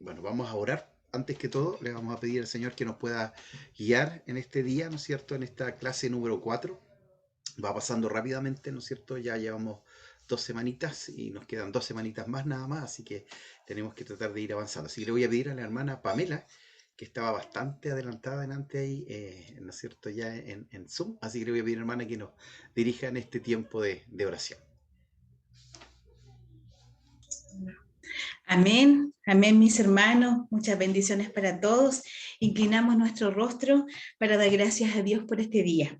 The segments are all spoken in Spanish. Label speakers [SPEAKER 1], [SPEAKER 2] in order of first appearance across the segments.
[SPEAKER 1] Bueno, vamos a orar. Antes que todo, le vamos a pedir al Señor que nos pueda guiar en este día, ¿no es cierto? En esta clase número 4. Va pasando rápidamente, ¿no es cierto? Ya llevamos 2 semanitas y nos quedan 2 semanitas más nada más, así que tenemos que tratar de ir avanzando. Así que le voy a pedir a la hermana Pamela, que estaba bastante adelantada delante ahí, ¿no es cierto? Ya en Zoom. Así que le voy a pedir, hermana, que nos dirija en este tiempo de oración.
[SPEAKER 2] Amén, amén mis hermanos, muchas bendiciones para todos. Inclinamos nuestro rostro para dar gracias a Dios por este día.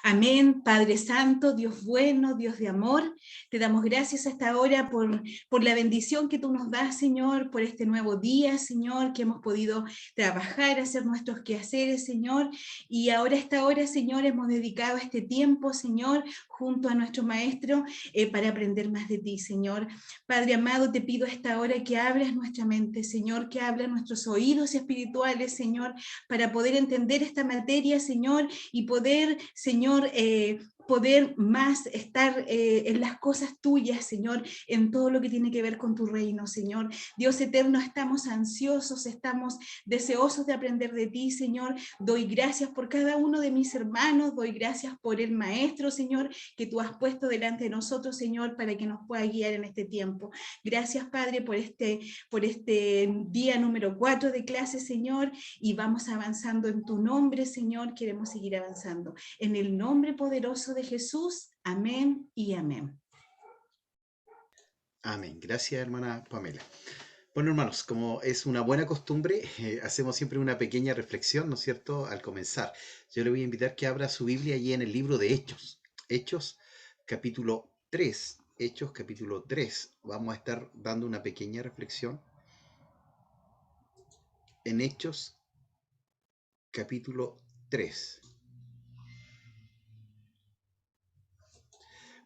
[SPEAKER 2] Amén, Padre Santo, Dios bueno, Dios de amor, te damos gracias a esta hora por la bendición que tú nos das, Señor, por este nuevo día, Señor, que hemos podido trabajar, hacer nuestros quehaceres, Señor, y ahora a esta hora, Señor, hemos dedicado este tiempo, Señor, junto a nuestro Maestro, para aprender más de ti, Señor. Padre amado, te pido a esta hora que abras nuestra mente, Señor, que abras nuestros oídos espirituales, Señor, para poder entender esta materia, Señor, y poder, Señor, poder más estar en las cosas tuyas, Señor, en todo lo que tiene que ver con tu reino, Señor. Dios eterno, estamos ansiosos, estamos deseosos de aprender de ti, Señor. Doy gracias por cada uno de mis hermanos, doy gracias por el Maestro, Señor, que tú has puesto delante de nosotros, Señor, para que nos pueda guiar en este tiempo. Gracias, Padre, por este día número 4 de clase, Señor, y vamos avanzando en tu nombre, Señor, queremos seguir avanzando. En el nombre poderoso de Jesús, amén y amén.
[SPEAKER 1] Amén. Gracias, hermana Pamela. Bueno, hermanos, como es una buena costumbre, hacemos siempre una pequeña reflexión, ¿no es cierto?, al comenzar. Yo le voy a invitar que abra su Biblia allí en el libro de Hechos. Hechos, capítulo 3. Hechos, capítulo 3. Vamos a estar dando una pequeña reflexión en Hechos, capítulo 3.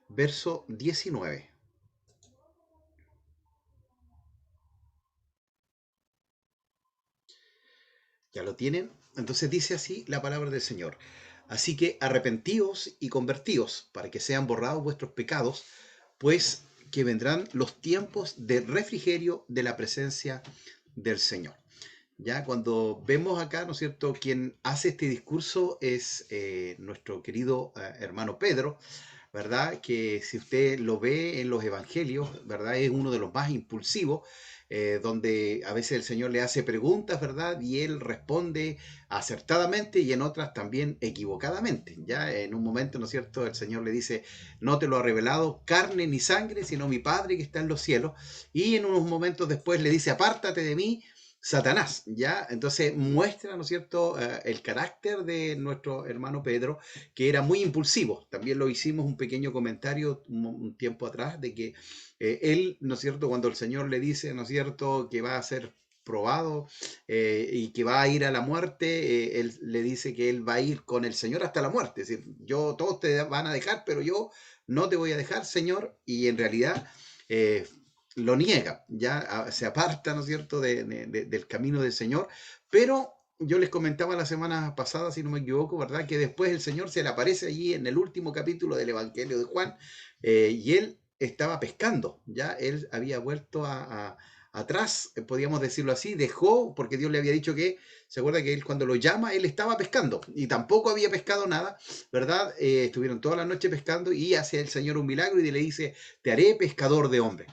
[SPEAKER 1] Verso 19. ¿Ya lo tienen? Entonces dice así la palabra del Señor. Así que arrepentíos y convertíos para que sean borrados vuestros pecados, pues que vendrán los tiempos de refrigerio de la presencia del Señor. Ya cuando vemos acá, ¿no es cierto?, quien hace este discurso es nuestro querido hermano Pedro, ¿verdad? Que si usted lo ve en los evangelios, ¿verdad? Es uno de los más impulsivos, donde a veces el Señor le hace preguntas, ¿verdad? Y él responde acertadamente y en otras también equivocadamente. Ya en un momento, ¿no es cierto? El Señor le dice, no te lo ha revelado carne ni sangre, sino mi Padre que está en los cielos. Y en unos momentos después le dice, apártate de mí, Satanás, ¿ya? Entonces muestra, ¿no es cierto?, el carácter de nuestro hermano Pedro, que era muy impulsivo. También lo hicimos un pequeño comentario un tiempo atrás de que él, ¿no es cierto?, cuando el Señor le dice, ¿no es cierto?, que va a ser probado y que va a ir a la muerte, él le dice que él va a ir con el Señor hasta la muerte. Es decir, todos te van a dejar, pero yo no te voy a dejar, Señor, y en realidad lo niega, ya se aparta, ¿no es cierto?, del camino del Señor, pero yo les comentaba la semana pasada, si no me equivoco, ¿verdad?, que después el Señor se le aparece allí en el último capítulo del Evangelio de Juan, y él estaba pescando, ya él había vuelto atrás, podríamos decirlo así, dejó, porque Dios le había dicho que, se acuerda que él cuando lo llama, él estaba pescando, y tampoco había pescado nada, ¿verdad? Estuvieron toda la noche pescando, y hace el Señor un milagro, y le dice, te haré pescador de hombres.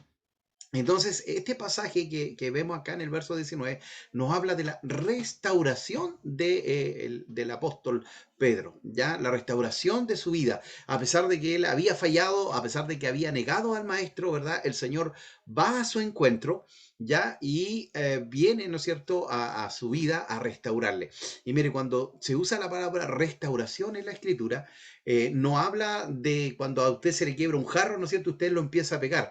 [SPEAKER 1] Entonces, este pasaje que vemos acá en el verso 19 nos habla de la restauración del apóstol Pedro, ya la restauración de su vida. A pesar de que él había fallado, a pesar de que había negado al maestro, ¿verdad? El Señor va a su encuentro, ya, y viene, ¿no es cierto?, a su vida a restaurarle. Y mire, cuando se usa la palabra restauración en la escritura, no habla de cuando a usted se le quiebra un jarro, ¿no es cierto?, usted lo empieza a pegar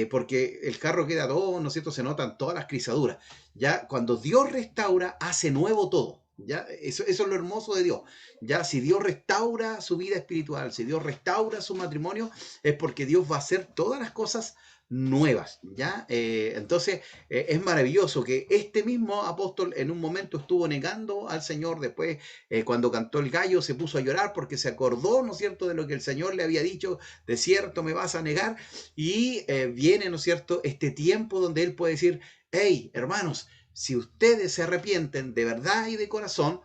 [SPEAKER 1] porque el jarro queda todo, ¿no es cierto? Se notan todas las crisaduras. Ya cuando Dios restaura, hace nuevo todo. ¿Ya? Eso es lo hermoso de Dios. Ya si Dios restaura su vida espiritual, si Dios restaura su matrimonio, es porque Dios va a hacer todas las cosas nuevas. ¿Ya? Entonces es maravilloso que este mismo apóstol en un momento estuvo negando al Señor, después cuando cantó el gallo se puso a llorar porque se acordó, ¿no es cierto?, de lo que el Señor le había dicho, de cierto me vas a negar, y viene, ¿no es cierto?, este tiempo donde él puede decir, hey, hermanos, si ustedes se arrepienten de verdad y de corazón,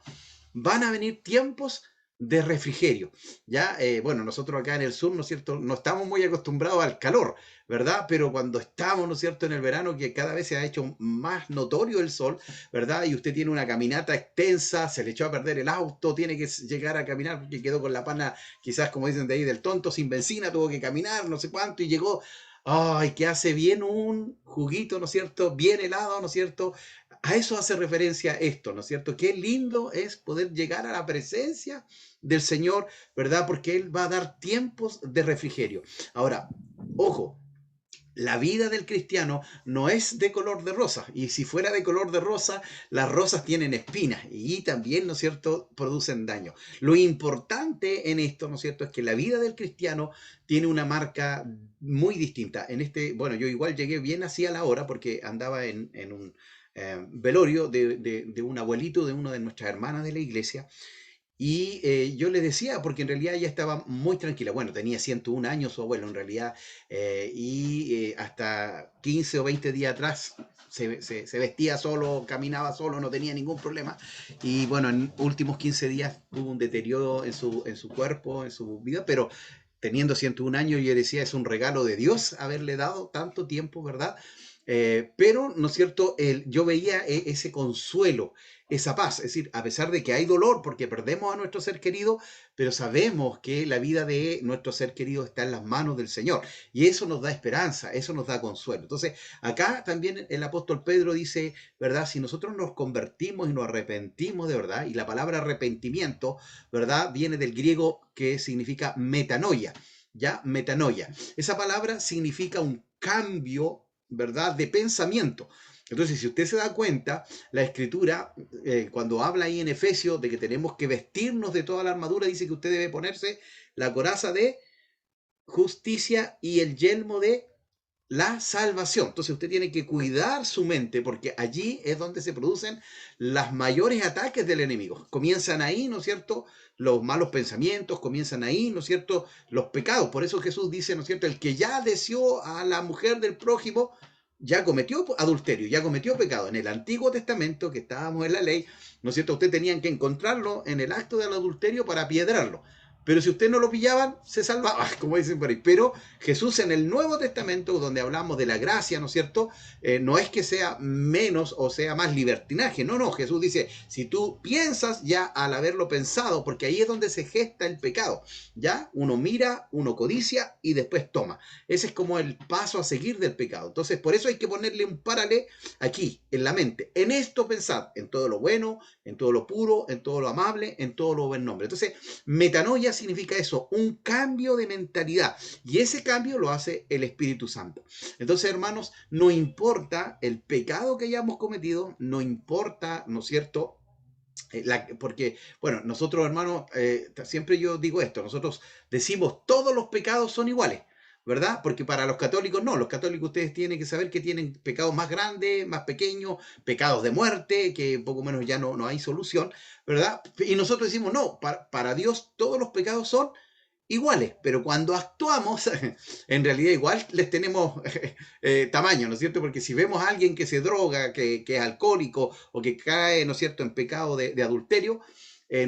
[SPEAKER 1] van a venir tiempos de refrigerio. Ya, bueno, nosotros acá en el sur, ¿no es cierto?, no estamos muy acostumbrados al calor, ¿verdad? Pero cuando estamos, ¿no es cierto?, en el verano, que cada vez se ha hecho más notorio el sol, ¿verdad? Y usted tiene una caminata extensa, se le echó a perder el auto, tiene que llegar a caminar porque quedó con la pana, quizás como dicen de ahí, del tonto, sin benzina, tuvo que caminar, no sé cuánto, y llegó. Ay, que hace bien un juguito, ¿no es cierto? Bien helado, ¿no es cierto? A eso hace referencia esto, ¿no es cierto? Qué lindo es poder llegar a la presencia del Señor, ¿verdad? Porque Él va a dar tiempos de refrigerio. Ahora, ojo, la vida del cristiano no es de color de rosa. Y si fuera de color de rosa, las rosas tienen espinas y también, ¿no es cierto?, producen daño. Lo importante en esto, ¿no es cierto?, es que la vida del cristiano tiene una marca muy distinta. En este, bueno, yo igual llegué bien así a la hora porque andaba en un velorio de un abuelito de una de nuestras hermanas de la iglesia. Y yo le decía, porque en realidad ella estaba muy tranquila. Bueno, tenía 101 años su abuelo en realidad, hasta 15 o 20 días atrás se vestía solo, caminaba solo, no tenía ningún problema. Y bueno, en últimos 15 días tuvo un deterioro en su cuerpo, en su vida, pero teniendo 101 años, yo decía, es un regalo de Dios haberle dado tanto tiempo, ¿verdad? Pero, ¿no es cierto? Yo veía ese consuelo, esa paz, es decir, a pesar de que hay dolor porque perdemos a nuestro ser querido, pero sabemos que la vida de nuestro ser querido está en las manos del Señor y eso nos da esperanza, eso nos da consuelo. Entonces, acá también el apóstol Pedro dice, ¿verdad? Si nosotros nos convertimos y nos arrepentimos de verdad, y la palabra arrepentimiento, ¿verdad? Viene del griego que significa metanoia, ¿ya? Metanoia. Esa palabra significa un cambio, ¿verdad?, de pensamiento. Entonces, si usted se da cuenta, la escritura, cuando habla ahí en Efesios de que tenemos que vestirnos de toda la armadura, dice que usted debe ponerse la coraza de justicia y el yelmo de la salvación. Entonces usted tiene que cuidar su mente porque allí es donde se producen los mayores ataques del enemigo. Comienzan ahí, ¿no es cierto? Los malos pensamientos, comienzan ahí, ¿no es cierto? Los pecados. Por eso Jesús dice, ¿no es cierto? El que ya deseó a la mujer del prójimo, ya cometió adulterio, ya cometió pecado. En el Antiguo Testamento, que estábamos en la ley, ¿no es cierto? Usted tenían que encontrarlo en el acto del adulterio para apiedrarlo. Pero si usted no lo pillaban, se salvaba, como dicen por ahí. Pero Jesús en el Nuevo Testamento, donde hablamos de la gracia, ¿no es cierto? No es que sea menos o sea más libertinaje. No, no. Jesús dice, si tú piensas ya al haberlo pensado, porque ahí es donde se gesta el pecado. Ya uno mira, uno codicia y después toma. Ese es como el paso a seguir del pecado. Entonces, por eso hay que ponerle un paralelo aquí, en la mente. En esto pensad, en todo lo bueno, en todo lo puro, en todo lo amable, en todo lo buen nombre. Entonces, metanoia significa eso, un cambio de mentalidad. Y ese cambio lo hace el Espíritu Santo. Entonces, hermanos, no importa el pecado que hayamos cometido, no importa, ¿no es cierto? Porque, bueno, nosotros, hermanos, siempre yo digo esto, nosotros decimos todos los pecados son iguales. ¿Verdad? Porque para los católicos no, los católicos ustedes tienen que saber que tienen pecados más grandes, más pequeños, pecados de muerte, que poco menos ya no hay solución, ¿verdad? Y nosotros decimos, no, para Dios todos los pecados son iguales, pero cuando actuamos, en realidad igual les tenemos tamaño, ¿no es cierto? Porque si vemos a alguien que se droga, que es alcohólico o que cae, ¿no es cierto?, en pecado de adulterio,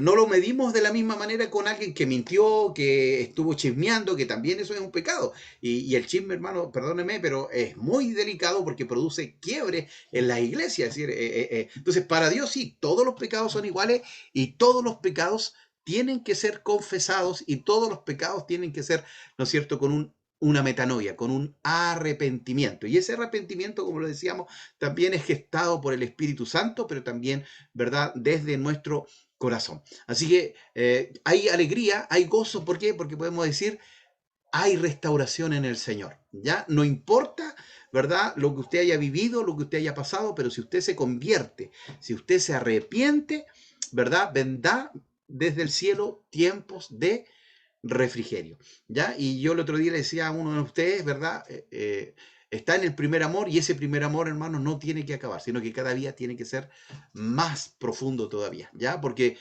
[SPEAKER 1] no lo medimos de la misma manera con alguien que mintió, que estuvo chismeando, que también eso es un pecado. Y el chisme, hermano, perdóneme, pero es muy delicado porque produce quiebre en la iglesia. Es decir, entonces, para Dios sí, todos los pecados son iguales y todos los pecados tienen que ser confesados y todos los pecados tienen que ser, ¿no es cierto?, con una metanoia, con un arrepentimiento. Y ese arrepentimiento, como lo decíamos, también es gestado por el Espíritu Santo, pero también, ¿verdad?, desde nuestro corazón. Así que hay alegría, hay gozo. ¿Por qué? Porque podemos decir, hay restauración en el Señor. Ya no importa, ¿verdad?, lo que usted haya vivido, lo que usted haya pasado, pero si usted se convierte, si usted se arrepiente, ¿verdad?, vendrá desde el cielo tiempos de refrigerio. ¿Ya? Y yo el otro día le decía a uno de ustedes, ¿verdad? está en el primer amor, y ese primer amor, hermanos, no tiene que acabar, sino que cada día tiene que ser más profundo todavía, ¿ya? Porque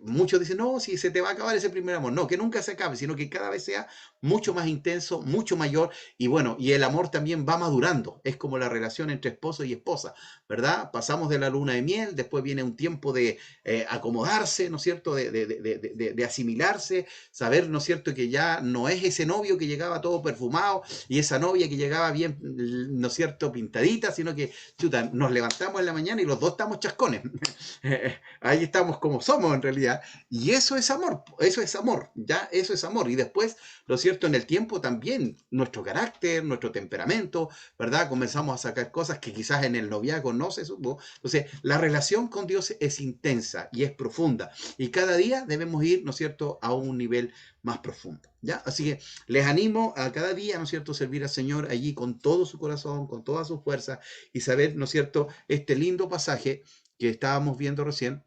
[SPEAKER 1] muchos dicen, no, si se te va a acabar ese primer amor. No, que nunca se acabe, sino que cada vez sea mucho más intenso, mucho mayor, y bueno, y el amor también va madurando. Es como la relación entre esposo y esposa, ¿verdad? Pasamos de la luna de miel, después viene un tiempo de acomodarse, ¿no es cierto? De asimilarse, saber, ¿no es cierto?, que ya no es ese novio que llegaba todo perfumado y esa novia que llegaba bien, ¿no es cierto?, pintadita, sino que, chuta, nos levantamos en la mañana y los dos estamos chascones. Ahí estamos como somos en realidad. Y eso es amor, ¿ya? Eso es amor. Y después, ¿no es cierto?, en el tiempo también, nuestro carácter, nuestro temperamento, ¿verdad? Comenzamos a sacar cosas que quizás en el noviazgo no se supo. Entonces, la relación con Dios es intensa y es profunda. Y cada día debemos ir, ¿no es cierto?, a un nivel más profundo, ¿ya? Así que les animo a cada día, ¿no es cierto?, servir al Señor allí con todo su corazón, con toda su fuerza, y saber, ¿no es cierto?, este lindo pasaje que estábamos viendo recién,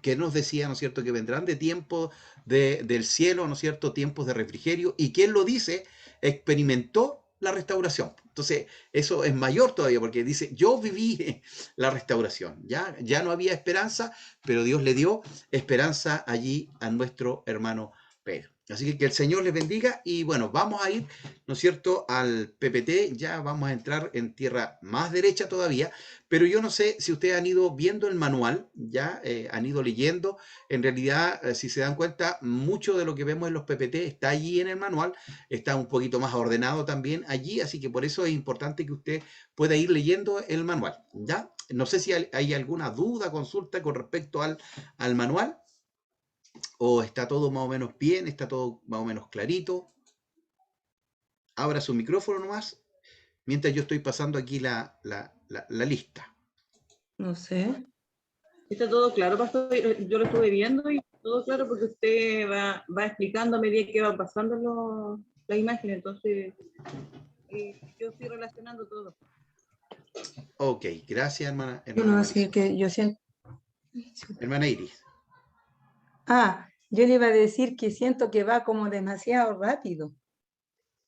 [SPEAKER 1] que nos decía, ¿no es cierto?, que vendrán de tiempo del cielo, ¿no es cierto?, tiempos de refrigerio, y quien lo dice, experimentó la restauración. Entonces, eso es mayor todavía, porque dice, yo viví la restauración, ya no había esperanza, pero Dios le dio esperanza allí a nuestro hermano Pedro. Así que el Señor les bendiga, y bueno, vamos a ir, ¿no es cierto?, al PPT, ya vamos a entrar en tierra más derecha todavía, pero yo no sé si ustedes han ido viendo el manual, ya han ido leyendo. En realidad, si se dan cuenta, mucho de lo que vemos en los PPT está allí en el manual, está un poquito más ordenado también allí, así que por eso es importante que usted pueda ir leyendo el manual, ¿ya? No sé si hay alguna duda, consulta con respecto al manual, o está todo más o menos bien, está todo más o menos clarito. Abra su micrófono nomás, mientras yo estoy pasando aquí la lista.
[SPEAKER 3] No sé. Está todo claro, pastor. Yo lo estuve viendo y todo claro porque usted va explicando a medida que va pasando la imagen, entonces yo estoy relacionando todo.
[SPEAKER 1] Ok, gracias, hermana
[SPEAKER 3] Bueno, así
[SPEAKER 1] Marisol.
[SPEAKER 3] que yo siento...
[SPEAKER 1] Hermana Iris.
[SPEAKER 3] Yo le iba a decir que siento que va como demasiado rápido.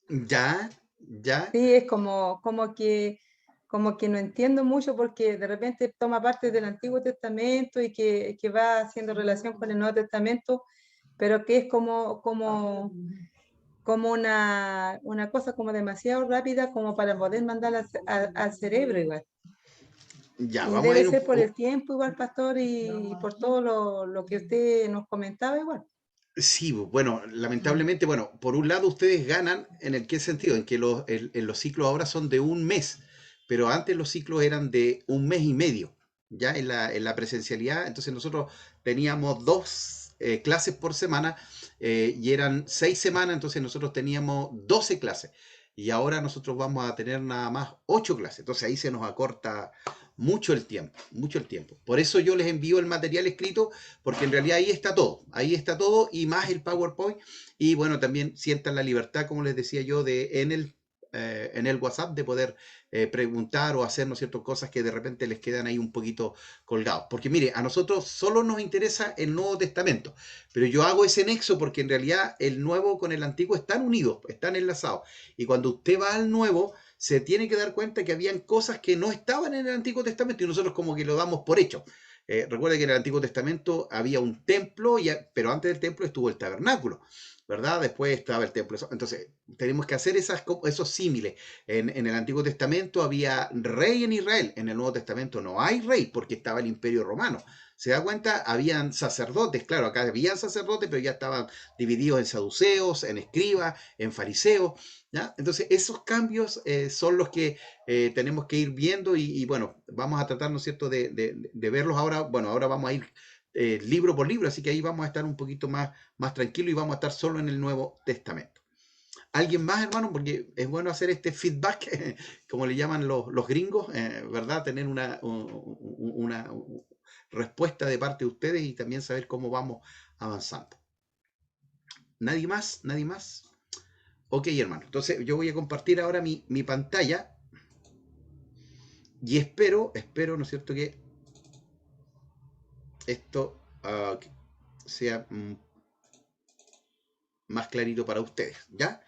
[SPEAKER 1] Ya, ya,
[SPEAKER 3] Sí, es como que no entiendo mucho porque de repente toma parte del Antiguo Testamento y que va haciendo relación con el Nuevo Testamento, pero que es como una cosa como demasiado rápida como para poder mandar al cerebro igual.
[SPEAKER 1] ya,
[SPEAKER 3] Y
[SPEAKER 1] vamos a
[SPEAKER 3] debe
[SPEAKER 1] ir
[SPEAKER 3] ser por el tiempo igual, pastor, y por todo lo que usted nos comentaba igual.
[SPEAKER 1] Sí, bueno, lamentablemente, bueno, por un lado ustedes ganan en el qué sentido, en que en los ciclos ahora son de un mes, pero antes los ciclos eran de un mes y medio, ya en la presencialidad. Entonces nosotros teníamos dos clases por semana, y eran 6 semanas, entonces nosotros teníamos 12 clases, y ahora nosotros vamos a tener nada más 8 clases. Entonces ahí se nos acorta mucho el tiempo, mucho el tiempo. Por eso yo les envío el material escrito, porque en realidad ahí está todo, y más el PowerPoint. Y bueno, también sientan la libertad, como les decía yo, en el WhatsApp, de poder preguntar o hacer, ¿no es cierto?, cosas que de repente les quedan ahí un poquito colgados. Porque mire, a nosotros solo nos interesa el Nuevo Testamento, pero yo hago ese nexo porque en realidad el Nuevo con el Antiguo están unidos, están enlazados. Y cuando usted va al Nuevo, se tiene que dar cuenta que habían cosas que no estaban en el Antiguo Testamento, y nosotros como que lo damos por hecho. Recuerda que en el Antiguo Testamento había un templo, pero antes del templo estuvo el tabernáculo, ¿verdad? Después estaba el templo. Entonces, tenemos que hacer esos símiles. En el Antiguo Testamento había rey en Israel, en el Nuevo Testamento no hay rey porque estaba el Imperio Romano. ¿Se da cuenta? Habían sacerdotes, claro, acá habían sacerdotes, pero ya estaban divididos en saduceos, en escribas, en fariseos, ¿ya? Entonces, esos cambios son los que tenemos que ir viendo, y bueno, vamos a tratar, ¿no es cierto?, de verlos ahora. Bueno, ahora vamos a ir libro por libro, así que ahí vamos a estar un poquito más tranquilos, y vamos a estar solo en el Nuevo Testamento. ¿Alguien más, hermano? Porque es bueno hacer este feedback, como le llaman los gringos, ¿verdad? Tener una respuesta de parte de ustedes, y también saber cómo vamos avanzando. ¿Nadie más? ¿Nadie más? Ok, hermano. Entonces yo voy a compartir ahora mi pantalla, y espero, ¿no es cierto?, que esto sea más clarito para ustedes, ¿ya?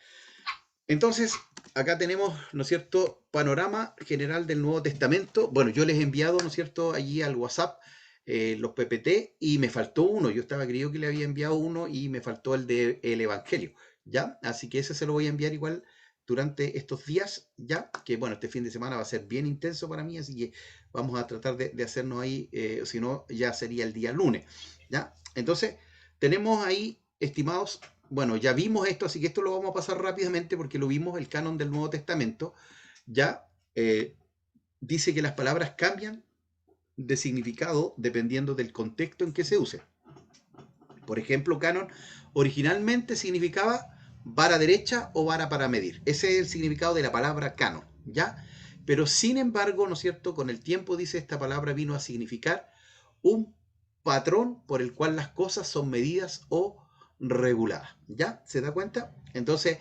[SPEAKER 1] Entonces, acá tenemos, ¿no es cierto?, panorama general del Nuevo Testamento. Bueno, yo les he enviado, ¿no es cierto?, allí al WhatsApp los PPT y me faltó uno. Yo estaba creyendo que le había enviado uno y me faltó el de el Evangelio, ¿ya? Así que ese se lo voy a enviar igual durante estos días, ¿ya? Que bueno, este fin de semana va a ser bien intenso para mí, así que vamos a tratar de hacernos ahí, si no, ya sería el día lunes, ¿ya? Entonces, tenemos ahí, estimados, bueno, ya vimos esto, así que esto lo vamos a pasar rápidamente porque lo vimos, el canon del Nuevo Testamento, ya dice que las palabras cambian de significado dependiendo del contexto en que se use. Por ejemplo, canon originalmente significaba vara derecha o vara para medir. Ese es el significado de la palabra canon, ¿ya? Pero sin embargo, ¿no es cierto? Con el tiempo, dice, esta palabra vino a significar un patrón por el cual las cosas son medidas o reguladas, ¿ya? ¿Se da cuenta? Entonces,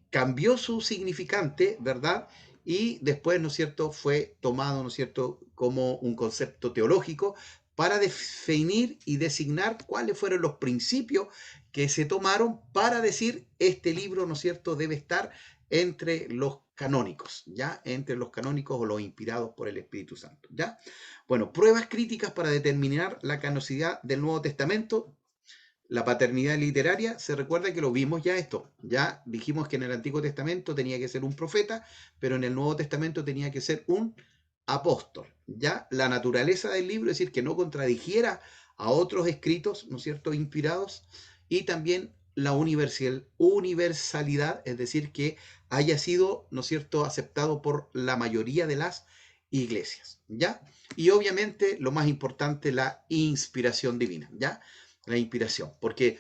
[SPEAKER 1] cambió su significante, ¿verdad? Y después, ¿no es cierto?, fue tomado, ¿no es cierto?, como un concepto teológico para definir y designar cuáles fueron los principios que se tomaron para decir este libro, ¿no es cierto?, debe estar entre los canónicos, ¿ya? Entre los canónicos o los inspirados por el Espíritu Santo, ¿ya? Bueno, pruebas críticas para determinar la canonicidad del Nuevo Testamento. La paternidad literaria, se recuerda que lo vimos ya esto. Ya dijimos que en el Antiguo Testamento tenía que ser un profeta, pero en el Nuevo Testamento tenía que ser un apóstol. Ya la naturaleza del libro, es decir, que no contradijera a otros escritos, ¿no es cierto?, inspirados, y también la universalidad, es decir, que haya sido, ¿no es cierto?, aceptado por la mayoría de las iglesias, ¿ya? Y obviamente, lo más importante, la inspiración divina, ¿ya? La inspiración, porque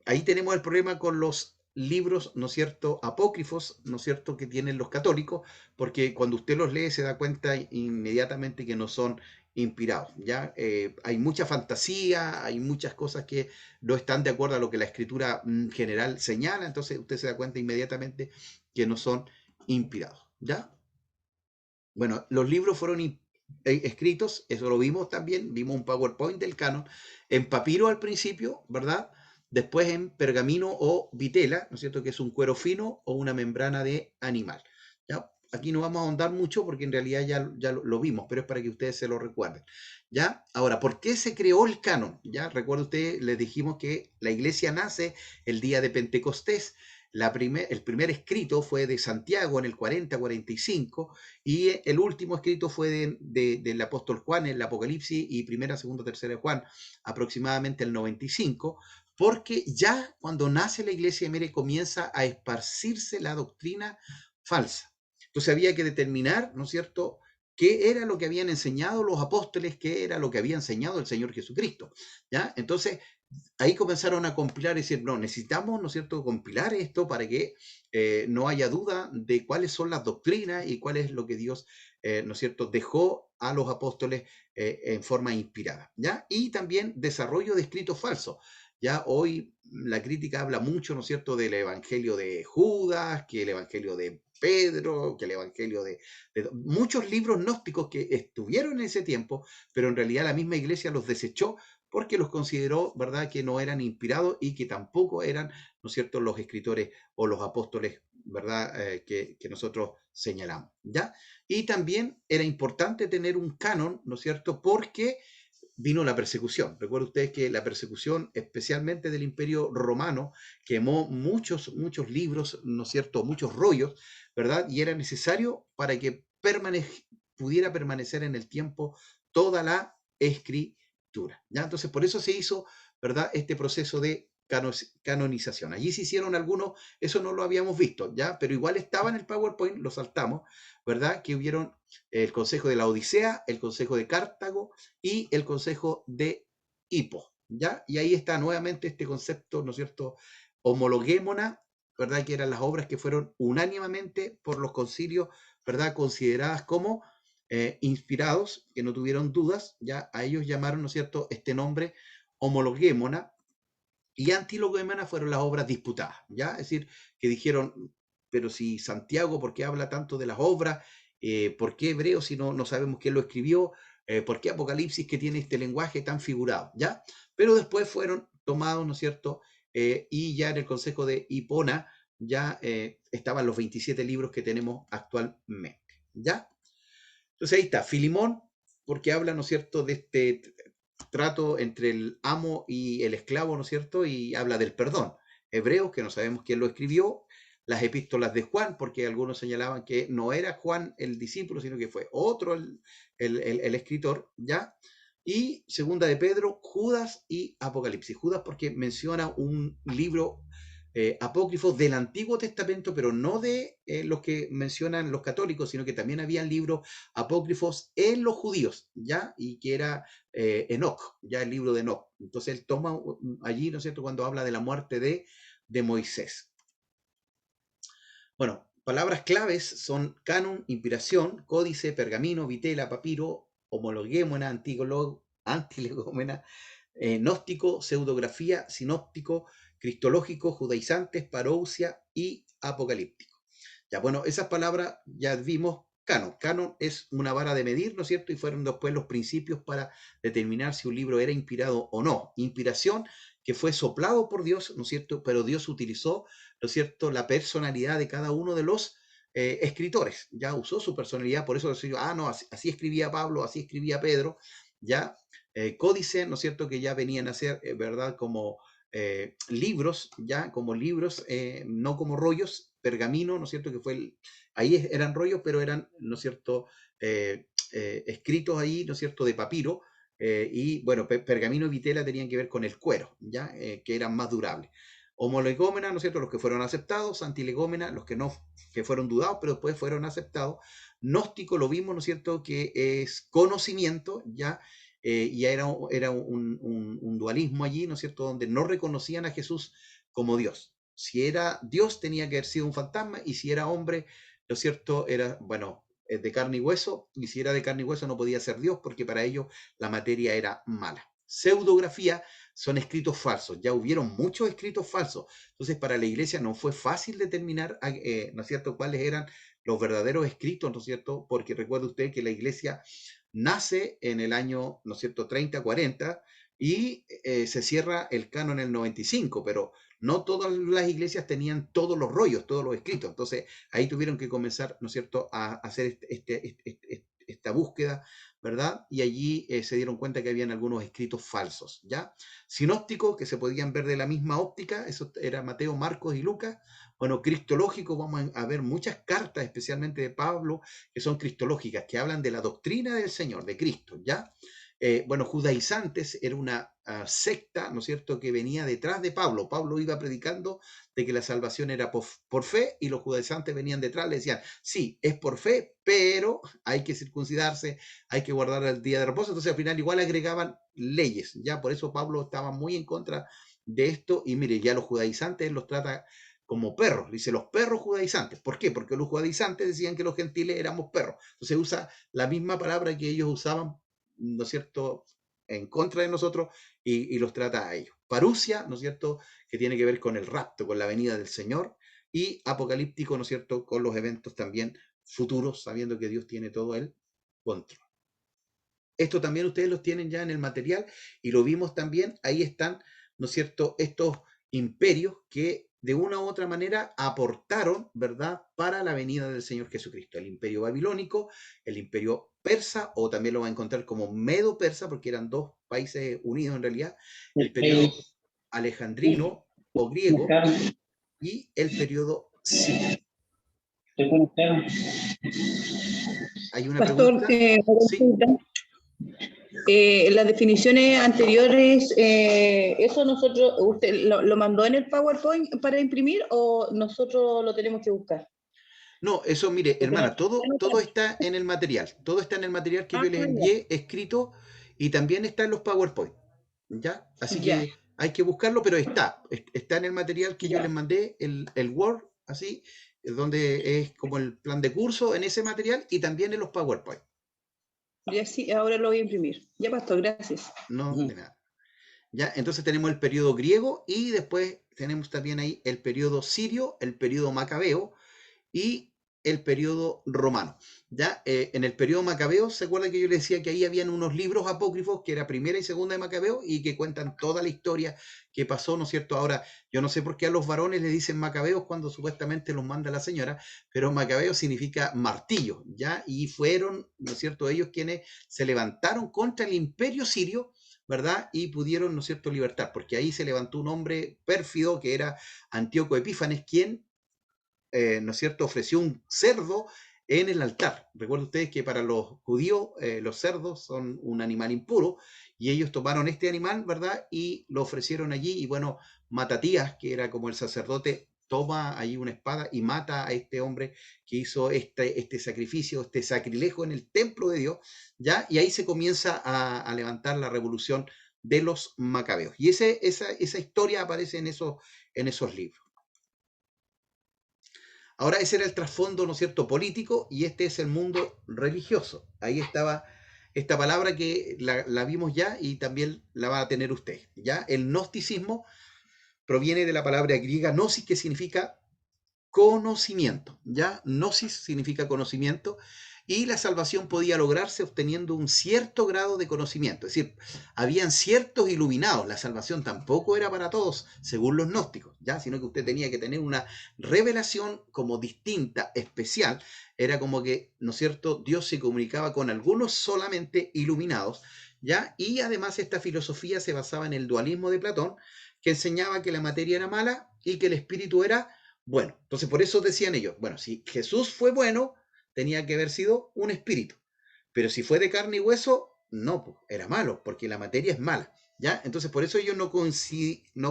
[SPEAKER 1] ahí tenemos el problema con los libros, ¿no es cierto?, apócrifos, ¿no es cierto?, que tienen los católicos, porque cuando usted los lee se da cuenta inmediatamente que no son inspirados, ¿ya? Hay mucha fantasía, hay muchas cosas que no están de acuerdo a lo que la escritura general señala, entonces usted se da cuenta inmediatamente que no son inspirados, ¿ya? Bueno, los libros fueron escritos, eso lo vimos también, vimos un PowerPoint del canon, en papiro al principio, ¿verdad? Después en pergamino o vitela, ¿no es cierto? Que es un cuero fino o una membrana de animal. ¿Ya? Aquí no vamos a ahondar mucho porque en realidad ya lo vimos, pero es para que ustedes se lo recuerden. ¿Ya? Ahora, ¿por qué se creó el canon? ¿Ya? Recuerda usted, les dijimos que la iglesia nace el día de Pentecostés. El primer escrito fue de Santiago en el 40-45 y el último escrito fue del apóstol Juan, en el Apocalipsis y primera, segunda, tercera de Juan, aproximadamente el 95, porque ya cuando nace la iglesia, mire, comienza a esparcirse la doctrina falsa. Entonces había que determinar, ¿no es cierto?, qué era lo que habían enseñado los apóstoles, qué era lo que había enseñado el Señor Jesucristo, ¿ya? Entonces, ahí comenzaron a compilar y decir, no, necesitamos, ¿no es cierto?, compilar esto para que no haya duda de cuáles son las doctrinas y cuál es lo que Dios, ¿no es cierto?, dejó a los apóstoles en forma inspirada, ¿ya? Y también desarrollo de escritos falsos. Ya hoy la crítica habla mucho, ¿no es cierto?, del evangelio de Judas, que el evangelio de Pedro, que el evangelio de muchos libros gnósticos que estuvieron en ese tiempo, pero en realidad la misma iglesia los desechó porque los consideró, ¿verdad?, que no eran inspirados y que tampoco eran, ¿no es cierto?, los escritores o los apóstoles, ¿verdad?, que nosotros señalamos, ¿ya? Y también era importante tener un canon, ¿no es cierto?, porque vino la persecución. Recuerden ustedes que la persecución, especialmente del Imperio Romano, quemó muchos libros, ¿no es cierto?, muchos rollos, ¿verdad? Y era necesario para que pudiera permanecer en el tiempo toda la escritura, ¿ya? Entonces, por eso se hizo, ¿verdad?, este proceso de canonización. Allí se hicieron algunos, eso no lo habíamos visto, ¿ya? Pero igual estaba en el PowerPoint, lo saltamos, ¿verdad? Que hubieron el Consejo de la Odisea, el Consejo de Cartago y el Consejo de Hippo, ¿ya? Y ahí está nuevamente este concepto, ¿no es cierto?, homologuémona, ¿verdad?, que eran las obras que fueron unánimemente por los concilios, ¿verdad?, consideradas como inspirados, que no tuvieron dudas, ya a ellos llamaron, ¿no es cierto?, este nombre homologuémona, y antiloguémona fueron las obras disputadas, ¿ya? Es decir, que dijeron, pero si Santiago, ¿por qué habla tanto de las obras? ¿Por qué Hebreo si no sabemos quién lo escribió? ¿Por qué Apocalipsis que tiene este lenguaje tan figurado? ¿Ya? Pero después fueron tomados, ¿no es cierto? Y ya en el Consejo de Hipona, ya estaban los 27 libros que tenemos actualmente, ¿ya? Entonces ahí está, Filimón, porque habla, ¿no es cierto?, de este trato entre el amo y el esclavo, ¿no es cierto?, y habla del perdón. Hebreos, que no sabemos quién lo escribió, las epístolas de Juan, porque algunos señalaban que no era Juan el discípulo, sino que fue otro el escritor, ¿ya? Y segunda de Pedro, Judas y Apocalipsis. Judas porque menciona un libro apócrifos del Antiguo Testamento, pero no de los que mencionan los católicos, sino que también había libros apócrifos en los judíos, ¿ya? Y que era Enoch, ya el libro de Enoch. Entonces él toma allí, ¿no es cierto?, cuando habla de la muerte de Moisés. Bueno, palabras claves son canon, inspiración, códice, pergamino, vitela, papiro, homologuémona, antilegómena, gnóstico, pseudografía, sinóptico, cristológico, judaizantes, parousia y apocalíptico. Ya, bueno, esas palabras ya vimos. Canon. Canon es una vara de medir, ¿no es cierto? Y fueron después los principios para determinar si un libro era inspirado o no. Inspiración, que fue soplado por Dios, ¿no es cierto? Pero Dios utilizó, ¿no es cierto?, la personalidad de cada uno de los escritores. Ya usó su personalidad, por eso decía, no, así escribía Pablo, así escribía Pedro, ya. Códice, ¿no es cierto?, que ya venían a ser, ¿verdad?, como libros, ya, como libros, no como rollos, pergamino, ¿no es cierto?, que fue, ahí eran rollos, pero eran, ¿no es cierto?, escritos ahí, ¿no es cierto?, de papiro, y bueno, pergamino y vitela tenían que ver con el cuero, ya, que eran más durables. Homolegómena, ¿no es cierto?, los que fueron aceptados, antilegómena, los que no, que fueron dudados, pero después fueron aceptados. Gnóstico, lo vimos, ¿no es cierto?, que es conocimiento, ya, y era un dualismo allí, ¿no es cierto?, donde no reconocían a Jesús como Dios. Si era Dios, tenía que haber sido un fantasma, y si era hombre, ¿no es cierto?, era, bueno, de carne y hueso, y si era de carne y hueso no podía ser Dios, porque para ellos la materia era mala. Pseudografía son escritos falsos, ya hubieron muchos escritos falsos, entonces para la iglesia no fue fácil determinar, ¿no es cierto?, cuáles eran los verdaderos escritos, ¿no es cierto?, porque recuerde usted que la iglesia nace en el año, ¿no es cierto?, 30, 40, y se cierra el canon en el 95, pero no todas las iglesias tenían todos los rollos, todos los escritos. Entonces ahí tuvieron que comenzar, ¿no es cierto?, a hacer esta búsqueda, ¿verdad? Y allí se dieron cuenta que habían algunos escritos falsos, ¿ya? Sinópticos, que se podían ver de la misma óptica, eso era Mateo, Marcos y Lucas. Bueno, cristológico, vamos a ver muchas cartas, especialmente de Pablo, que son cristológicas, que hablan de la doctrina del Señor, de Cristo, ¿ya? Bueno, judaizantes era una secta, ¿no es cierto?, que venía detrás de Pablo. Pablo iba predicando de que la salvación era por fe, y los judaizantes venían detrás, le decían, sí, es por fe, pero hay que circuncidarse, hay que guardar el día de reposo. Entonces al final igual agregaban leyes, ¿ya? Por eso Pablo estaba muy en contra de esto, y mire, ya los judaizantes los trata como perros, dice los perros judaizantes. ¿Por qué? Porque los judaizantes decían que los gentiles éramos perros. Entonces usa la misma palabra que ellos usaban, ¿no es cierto?, en contra de nosotros, y los trata a ellos. Parusia, ¿no es cierto?, que tiene que ver con el rapto, con la venida del Señor, y apocalíptico, ¿no es cierto?, con los eventos también futuros, sabiendo que Dios tiene todo el control. Esto también ustedes los tienen ya en el material, y lo vimos también, ahí están, ¿no es cierto?, estos imperios que de una u otra manera aportaron, ¿verdad?, para la venida del Señor Jesucristo. El imperio babilónico, el imperio persa, o también lo va a encontrar como medo-persa, porque eran dos países unidos en realidad, el periodo alejandrino o griego, y el periodo sirio. ¿Hay una
[SPEAKER 3] Pastor,
[SPEAKER 1] pregunta? Sí.
[SPEAKER 3] las definiciones anteriores, ¿eso nosotros, usted lo mandó en el PowerPoint para imprimir o nosotros lo tenemos que buscar?
[SPEAKER 1] No, eso, mire,
[SPEAKER 3] Porque
[SPEAKER 1] hermana, todo
[SPEAKER 3] no-
[SPEAKER 1] está en el material. Todo está en el material que
[SPEAKER 3] Ah,
[SPEAKER 1] yo les envié escrito, y también está en los PowerPoint, ¿ya? Así
[SPEAKER 3] ya,
[SPEAKER 1] que hay que buscarlo, pero está en el material que yo les
[SPEAKER 3] ya.
[SPEAKER 1] mandé, el Word, así, donde es como el plan de curso en ese material, y también en los PowerPoint.
[SPEAKER 3] Ya sí, ahora lo voy a imprimir. Ya, pastor, gracias.
[SPEAKER 1] No, de nada. ¿Ya? Entonces tenemos el periodo griego, y después tenemos también ahí el periodo sirio, el periodo macabeo, y el periodo romano. ¿Ya? En el periodo macabeo, ¿se acuerda que yo le decía que ahí habían unos libros apócrifos que era primera y segunda de Macabeo y que cuentan toda la historia que pasó, ¿no es cierto? Ahora, yo no sé por qué a los varones le dicen macabeos cuando supuestamente los manda la señora, pero macabeo significa martillo, ¿ya? Y fueron, ¿no es cierto?, ellos quienes se levantaron contra el imperio sirio, ¿verdad? Y pudieron, ¿no es cierto?, libertar, porque ahí se levantó un hombre pérfido que era Antíoco Epífanes, quien ¿no es cierto?, ofreció un cerdo en el altar. Recuerden ustedes que para los judíos los cerdos son un animal impuro y ellos tomaron este animal, ¿verdad? Y lo ofrecieron allí y bueno, Matatías, que era como el sacerdote, toma ahí una espada y mata a este hombre que hizo este sacrificio, este sacrilegio en el templo de Dios, ¿ya? Y ahí se comienza a levantar la revolución de los macabeos. Y esa historia aparece en esos libros. Ahora ese era el trasfondo, ¿no es cierto?, político, y este es el mundo religioso. Ahí estaba esta palabra que la vimos ya y también la va a tener usted. ¿Ya? El gnosticismo proviene de la palabra griega gnosis, que significa conocimiento. ¿Ya? Gnosis significa conocimiento, y la salvación podía lograrse obteniendo un cierto grado de conocimiento. Es decir, habían ciertos iluminados. La salvación tampoco era para todos, según los gnósticos, ¿ya? Sino que usted tenía que tener una revelación como distinta, especial. Era como que, ¿no es cierto?, Dios se comunicaba con algunos solamente iluminados, ¿ya? Y además esta filosofía se basaba en el dualismo de Platón, que enseñaba que la materia era mala y que el espíritu era bueno. Entonces, por eso decían ellos, bueno, si Jesús fue bueno, tenía que haber sido un espíritu. Pero si fue de carne y hueso, no, pues, era malo, porque la materia es mala. ¿Ya? Entonces, por eso ellos no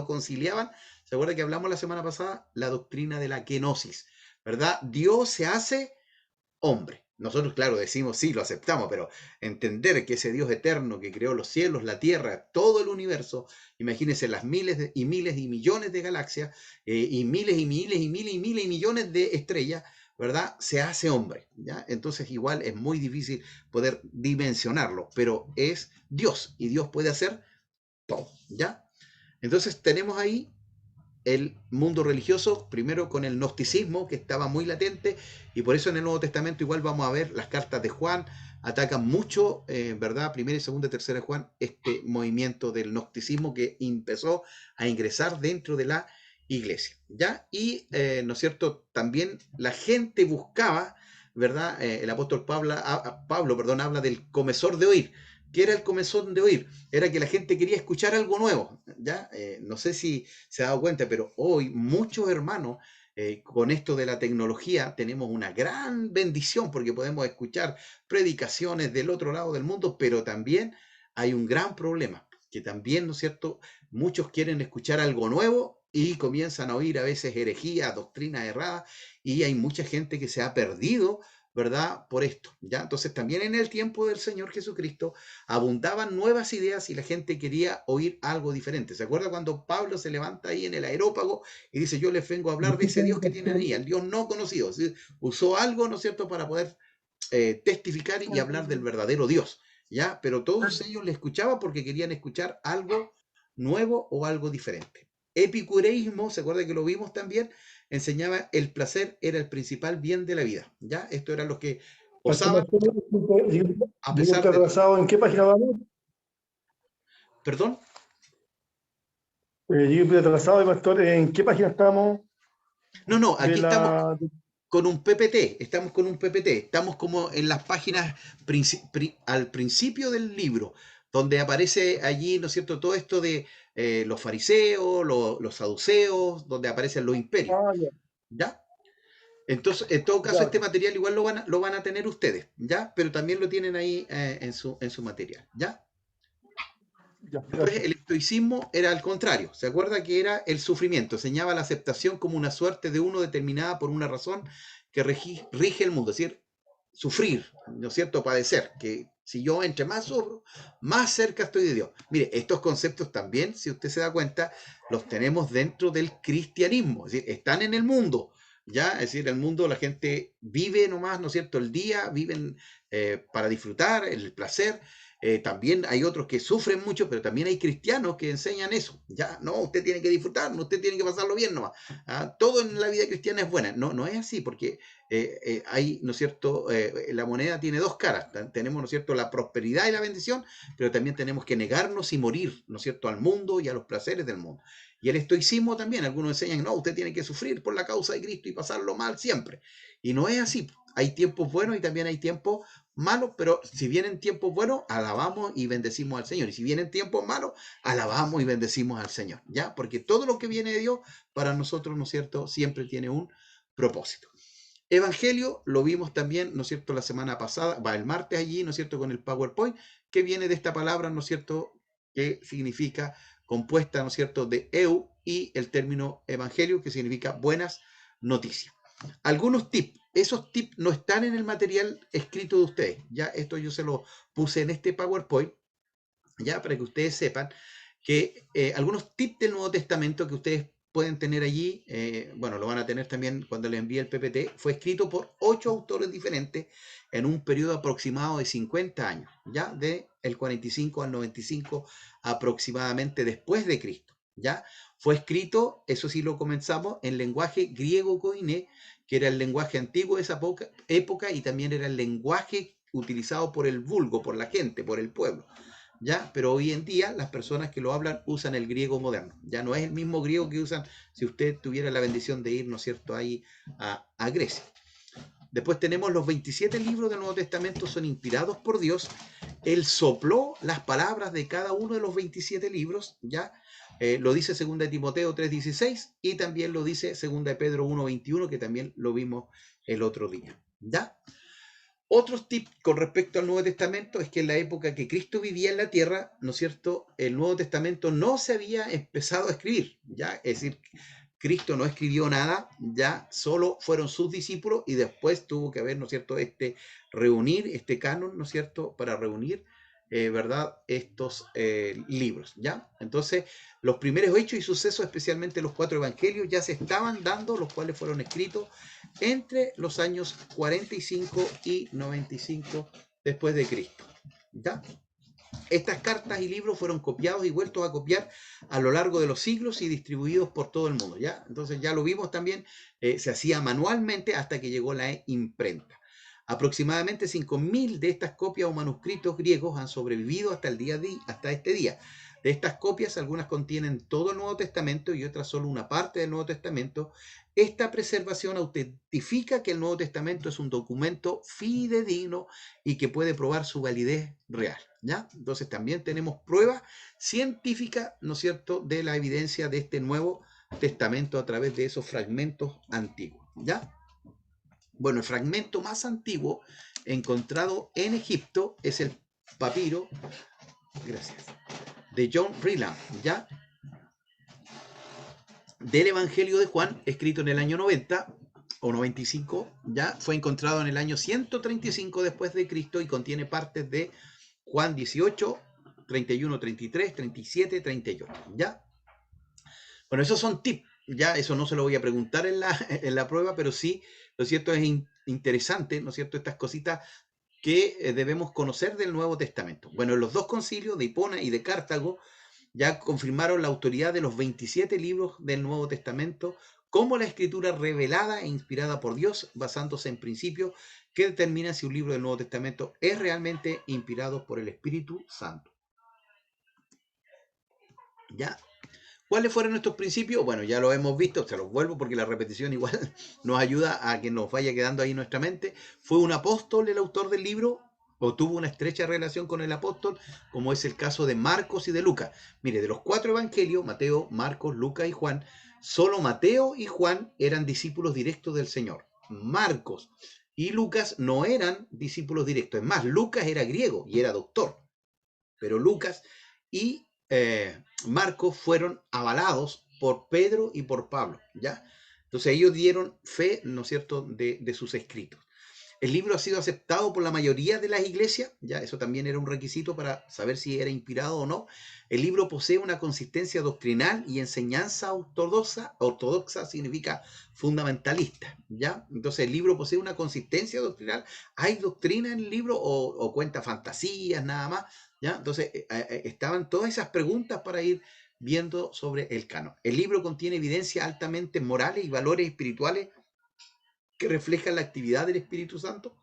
[SPEAKER 1] conciliaban, ¿se acuerda que hablamos la semana pasada? La doctrina de la kenosis, ¿verdad? Dios se hace hombre. Nosotros, claro, decimos sí, lo aceptamos, pero entender que ese Dios eterno que creó los cielos, la tierra, todo el universo, imagínense las miles y miles y millones de galaxias, y miles y miles y miles y miles y millones de estrellas, ¿verdad? Se hace hombre, ¿ya? Entonces igual es muy difícil poder dimensionarlo, pero es Dios y Dios puede hacer todo, ¿ya? Entonces tenemos ahí el mundo religioso, primero con el gnosticismo, que estaba muy latente, y por eso en el Nuevo Testamento igual vamos a ver las cartas de Juan, atacan mucho, ¿verdad? Primera y segunda y tercera de Juan, este movimiento del gnosticismo que empezó a ingresar dentro de la iglesia, ¿ya? Y, ¿no es cierto?, también la gente buscaba, ¿verdad? El apóstol Pablo, perdón, habla del comezor de oír. ¿Qué era el comezón de oír? Era que la gente quería escuchar algo nuevo, ¿ya? No sé si se ha dado cuenta, pero hoy muchos hermanos, con esto de la tecnología, tenemos una gran bendición porque podemos escuchar predicaciones del otro lado del mundo, pero también hay un gran problema, que también, ¿no es cierto?, muchos quieren escuchar algo nuevo y comienzan a oír a veces herejías, doctrinas erradas, y hay mucha gente que se ha perdido, ¿verdad?, por esto, ¿ya? Entonces también en el tiempo del Señor Jesucristo abundaban nuevas ideas y la gente quería oír algo diferente. ¿Se acuerda cuando Pablo se levanta ahí en el aerópago y dice, yo les vengo a hablar de ese Dios que tienen ahí, el Dios no conocido? Es decir, usó algo, ¿no es cierto?, para poder testificar y hablar del verdadero Dios, ¿ya? Pero todos ellos le escuchaban porque querían escuchar algo nuevo o algo diferente. Epicureísmo, ¿se acuerda que lo vimos también? Enseñaba el placer era el principal bien de la vida, ¿ya? Esto era lo que osaban a
[SPEAKER 4] Digo,
[SPEAKER 1] pesar
[SPEAKER 4] ¿está
[SPEAKER 1] de todo.
[SPEAKER 4] atrasado en qué página vamos?
[SPEAKER 1] ¿Perdón?
[SPEAKER 4] Digo, atrasado, pastor, ¿en qué página estamos?
[SPEAKER 1] No,
[SPEAKER 4] De
[SPEAKER 1] aquí estamos
[SPEAKER 4] la...
[SPEAKER 1] con un PPT, estamos con un PPT, estamos como en las páginas al principio del libro, donde aparece allí, ¿no es cierto?, todo esto de los fariseos, los saduceos, donde aparecen los imperios,
[SPEAKER 4] Ah, ya,
[SPEAKER 1] ¿ya? Entonces, en todo caso,
[SPEAKER 4] ya,
[SPEAKER 1] este material igual lo van a tener ustedes, ¿ya? Pero también lo tienen ahí en su material, ¿ya?
[SPEAKER 4] ya,
[SPEAKER 1] Después
[SPEAKER 4] gracias.
[SPEAKER 1] el estoicismo era al contrario, ¿se acuerda que era el sufrimiento? Enseñaba la aceptación como una suerte de uno determinada por una razón que rige el mundo, es decir, sufrir, ¿no es cierto? Padecer, que si yo entre más sufro, más cerca estoy de Dios. Mire, estos conceptos también, si usted se da cuenta, los tenemos dentro del cristianismo, es decir, están en el mundo, ¿ya? Es decir, el mundo la gente vive nomás, ¿no es cierto? El día, viven para disfrutar, el placer, También hay otros que sufren mucho, pero también hay cristianos que enseñan eso. Ya, no, usted tiene que disfrutar, no, usted tiene que pasarlo bien nomás. Todo en la vida cristiana es buena. No, no es así, porque hay, ¿no es cierto? La moneda tiene dos caras. Tenemos, ¿no es cierto?, la prosperidad y la bendición, pero también tenemos que negarnos y morir, ¿no es cierto?, al mundo y a los placeres del mundo. Y el estoicismo también, algunos enseñan, no, usted tiene que sufrir por la causa de Cristo y pasarlo mal siempre. Y no es así. Hay tiempos buenos y también hay tiempos malos, pero si vienen tiempos buenos, alabamos y bendecimos al Señor. Y si vienen tiempos malos, alabamos y bendecimos al Señor, ¿ya? Porque todo lo que viene de Dios, para nosotros, ¿no es cierto?, siempre tiene un propósito. Evangelio, lo vimos también, ¿no es cierto?, la semana pasada, va el martes allí, ¿no es cierto?, con el PowerPoint, que viene de esta palabra, ¿no es cierto?, que significa compuesta, ¿no es cierto?, de eu y el término evangelio, que significa buenas noticias. Algunos tips, esos tips no están en el material escrito de ustedes, ya esto yo se lo puse en este PowerPoint, ya para que ustedes sepan que algunos tips del Nuevo Testamento que ustedes pueden tener allí, bueno, lo van a tener también cuando les envíe el PPT, fue escrito por 8 autores diferentes en un periodo aproximado de 50 años, ya de el 45 al 95 aproximadamente después de Cristo, ya fue escrito, eso sí lo comenzamos, en lenguaje griego koiné, que era el lenguaje antiguo de esa época y también era el lenguaje utilizado por el vulgo, por la gente, por el pueblo. ¿Ya? Pero hoy en día las personas que lo hablan usan el griego moderno. Ya no es el mismo griego que usan si usted tuviera la bendición de ir, ¿no es cierto?, ahí a Grecia. Después tenemos los 27 libros del Nuevo Testamento, son inspirados por Dios. Él sopló las palabras de cada uno de los 27 libros, ¿ya? Lo dice 2 Timoteo 3:16 y también lo dice 2 Pedro 1:21, que también lo vimos el otro día, ¿ya? Otros tips con respecto al Nuevo Testamento es que en la época que Cristo vivía en la tierra, ¿no es cierto?, el Nuevo Testamento no se había empezado a escribir, ¿ya? Es decir, Cristo no escribió nada, ya solo fueron sus discípulos y después tuvo que haber, ¿no es cierto?, reunir este canon, ¿no es cierto?, para reunir, ¿verdad?, estos libros, ¿ya? Entonces, los primeros hechos y sucesos, especialmente los 4 evangelios, ya se estaban dando, los cuales fueron escritos entre los años 45 y 95 después de Cristo, ¿ya? Estas cartas y libros fueron copiados y vueltos a copiar a lo largo de los siglos y distribuidos por todo el mundo, ¿ya? Entonces ya lo vimos también, se hacía manualmente hasta que llegó la imprenta. Aproximadamente 5.000 de estas copias o manuscritos griegos han sobrevivido hasta este día. De estas copias, algunas contienen todo el Nuevo Testamento y otras solo una parte del Nuevo Testamento. Esta preservación autentifica que el Nuevo Testamento es un documento fidedigno y que puede probar su validez real, ¿ya? Entonces también tenemos pruebas científicas, ¿no es cierto?, de la evidencia de este Nuevo Testamento a través de esos fragmentos antiguos, ¿ya? Bueno, el fragmento más antiguo encontrado en Egipto es el papiro, gracias, de John Freeland, ¿ya?, del Evangelio de Juan, escrito en el año 90 o 95, ya fue encontrado en el año 135 después de Cristo y contiene partes de Juan 18, 31, 33, 37, 38, ¿ya? Bueno, esos son tips, ya eso no se lo voy a preguntar en la prueba, pero sí, lo cierto es interesante, ¿no es cierto?, estas cositas que debemos conocer del Nuevo Testamento. Bueno, los 2 concilios de Hipona y de Cartago ya confirmaron la autoridad de los 27 libros del Nuevo Testamento como la escritura revelada e inspirada por Dios, basándose en principios que determinan si un libro del Nuevo Testamento es realmente inspirado por el Espíritu Santo. ¿Ya? ¿Cuáles fueron estos principios? Bueno, ya lo hemos visto, se los vuelvo porque la repetición igual nos ayuda a que nos vaya quedando ahí en nuestra mente. ¿Fue un apóstol el autor del libro? ¿O tuvo una estrecha relación con el apóstol? Como es el caso de Marcos y de Lucas. Mire, de los 4 evangelios, Mateo, Marcos, Lucas y Juan, solo Mateo y Juan eran discípulos directos del Señor. Marcos y Lucas no eran discípulos directos. Es más, Lucas era griego y era doctor. Pero Lucas y Marcos fueron avalados por Pedro y por Pablo, ¿ya? Entonces ellos dieron fe, ¿no es cierto?, de sus escritos. El libro ha sido aceptado por la mayoría de las iglesias, ya eso también era un requisito para saber si era inspirado o no. El libro posee una consistencia doctrinal y enseñanza ortodoxa. Ortodoxa significa fundamentalista, ¿ya? Entonces el libro posee una consistencia doctrinal. ¿Hay doctrina en el libro o cuenta fantasías nada más? ¿ya? Entonces, estaban todas esas preguntas para ir viendo sobre el canon. El libro contiene evidencias altamente morales y valores espirituales que reflejan la actividad del Espíritu Santo.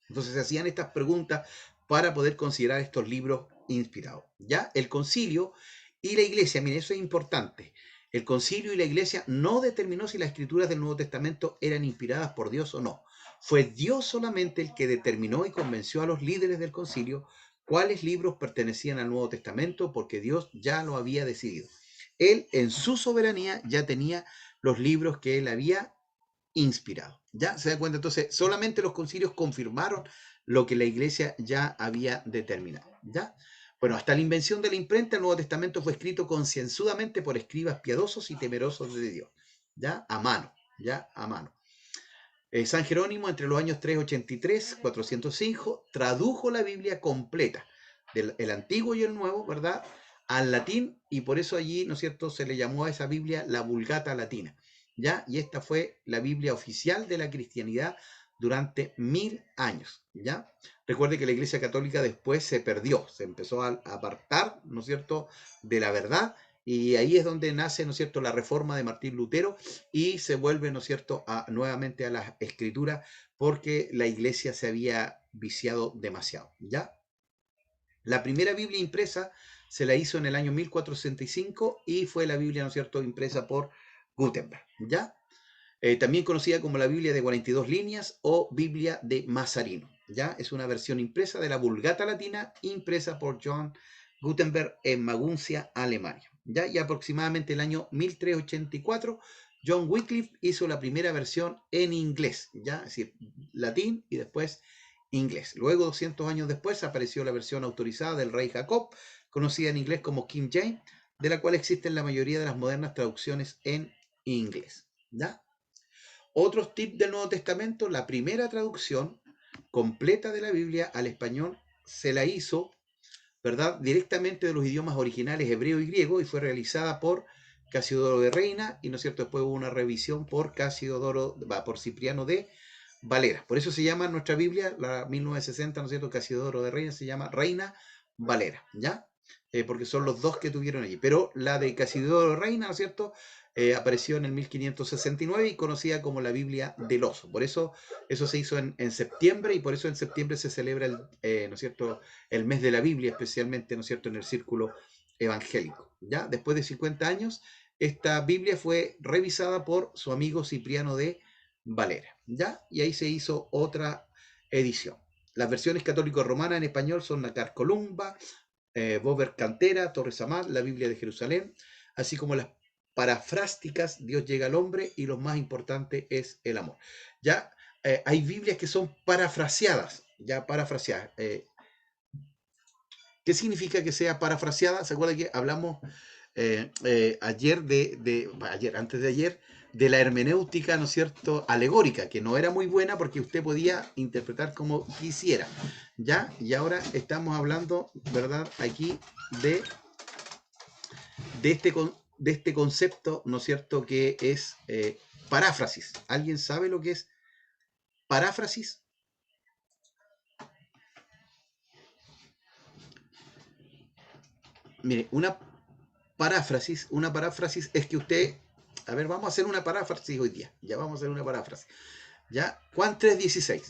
[SPEAKER 1] Entonces se hacían estas preguntas para poder considerar estos libros inspirados. Ya el concilio y la iglesia, miren, eso es importante. El concilio y la iglesia no determinó si las escrituras del Nuevo Testamento eran inspiradas por Dios o no. Fue Dios solamente el que determinó y convenció a los líderes del concilio cuáles libros pertenecían al Nuevo Testamento, porque Dios ya lo había decidido. Él, en su soberanía, ya tenía los libros que él había inspirado. ¿Ya? ¿Se da cuenta? Entonces, solamente los concilios confirmaron lo que la iglesia ya había determinado. ¿Ya? Bueno, hasta la invención de la imprenta, el Nuevo Testamento fue escrito concienzudamente por escribas piadosos y temerosos de Dios. ¿Ya? A mano. ¿Ya? A mano. San Jerónimo, entre los años 383 405, tradujo la Biblia completa, el Antiguo y el Nuevo, ¿verdad?, al latín, y por eso allí, ¿no es cierto?, se le llamó a esa Biblia la Vulgata Latina, ¿ya? Y esta fue la Biblia oficial de la cristianidad durante 1000 años, ¿ya? Recuerde que la Iglesia Católica después se perdió, se empezó a apartar, ¿no es cierto?, de la verdad, y ahí es donde nace, ¿no es cierto?, la reforma de Martín Lutero, y se vuelve, ¿no es cierto?, nuevamente a la escritura, porque la iglesia se había viciado demasiado, ¿ya? La primera Biblia impresa se la hizo en el año 1465 y fue la Biblia, ¿no es cierto?, impresa por Gutenberg, ¿ya? También conocida como la Biblia de 42 líneas o Biblia de Mazarino, ¿ya? Es una versión impresa de la Vulgata Latina impresa por John Gutenberg en Maguncia, Alemania, ¿ya? Y aproximadamente el año 1384, John Wycliffe hizo la primera versión en inglés, ¿ya? Es decir, latín y después inglés. Luego, 200 años después, apareció la versión autorizada del rey Jacob, conocida en inglés como King James, de la cual existen la mayoría de las modernas traducciones en inglés, ¿ya? Otros tips del Nuevo Testamento: la primera traducción completa de la Biblia al español se la hizo, ¿verdad?, directamente de los idiomas originales hebreo y griego, y fue realizada por Casiodoro de Reina, y, ¿no es cierto?, después hubo una revisión por por Cipriano de Valera. Por eso se llama nuestra Biblia, la 1960, ¿no es cierto?, Casiodoro de Reina, se llama Reina Valera, ¿ya? Porque son los dos que tuvieron allí. Pero la de Casiodoro de Reina, ¿no es cierto?, apareció en el 1569 y conocida como la Biblia del Oso. Por eso se hizo en septiembre, y por eso en septiembre se celebra ¿no es cierto?, el mes de la Biblia, especialmente, ¿no es cierto?, en el círculo evangélico, ¿ya? Después de 50 años, esta Biblia fue revisada por su amigo Cipriano de Valera, ¿ya? Y ahí se hizo otra edición. Las versiones católico-romanas en español son Nacar Columba, Bober Cantera, Torres Amat, la Biblia de Jerusalén, así como las parafrásticas, Dios llega al hombre, y lo más importante es el amor. Ya hay Biblias que son parafraseadas, ya parafraseadas. ¿Qué significa que sea parafraseada? ¿Se acuerda que hablamos antes de ayer, de la hermenéutica, ¿no es cierto?, alegórica, que no era muy buena porque usted podía interpretar como quisiera, ¿ya? Y ahora estamos hablando, ¿verdad?, aquí de este concepto, ¿no es cierto?, que es paráfrasis. ¿Alguien sabe lo que es paráfrasis? Mire, una paráfrasis es que usted, a ver, vamos a hacer una paráfrasis hoy día, ya vamos a hacer una paráfrasis, ya, Juan 3:16,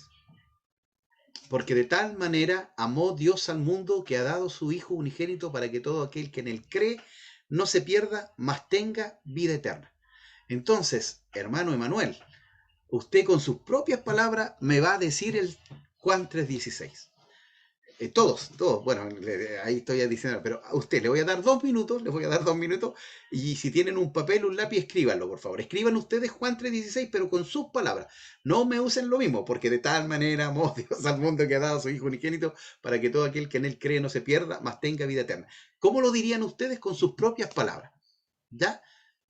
[SPEAKER 1] porque de tal manera amó Dios al mundo que ha dado su Hijo unigénito para que todo aquel que en él cree no se pierda, mas tenga vida eterna. Entonces, hermano Emanuel, usted con sus propias palabras me va a decir el Juan 3:16. Todos, bueno, ahí estoy diciendo, pero a usted le voy a dar 2 minutos, y si tienen un papel, un lápiz, escríbanlo, por favor. Escriban ustedes Juan 3:16, pero con sus palabras. No me usen lo mismo, porque de tal manera amó Dios al mundo que ha dado a su Hijo unigénito para que todo aquel que en él cree no se pierda, mas tenga vida eterna. ¿Cómo lo dirían ustedes con sus propias palabras? ¿Ya?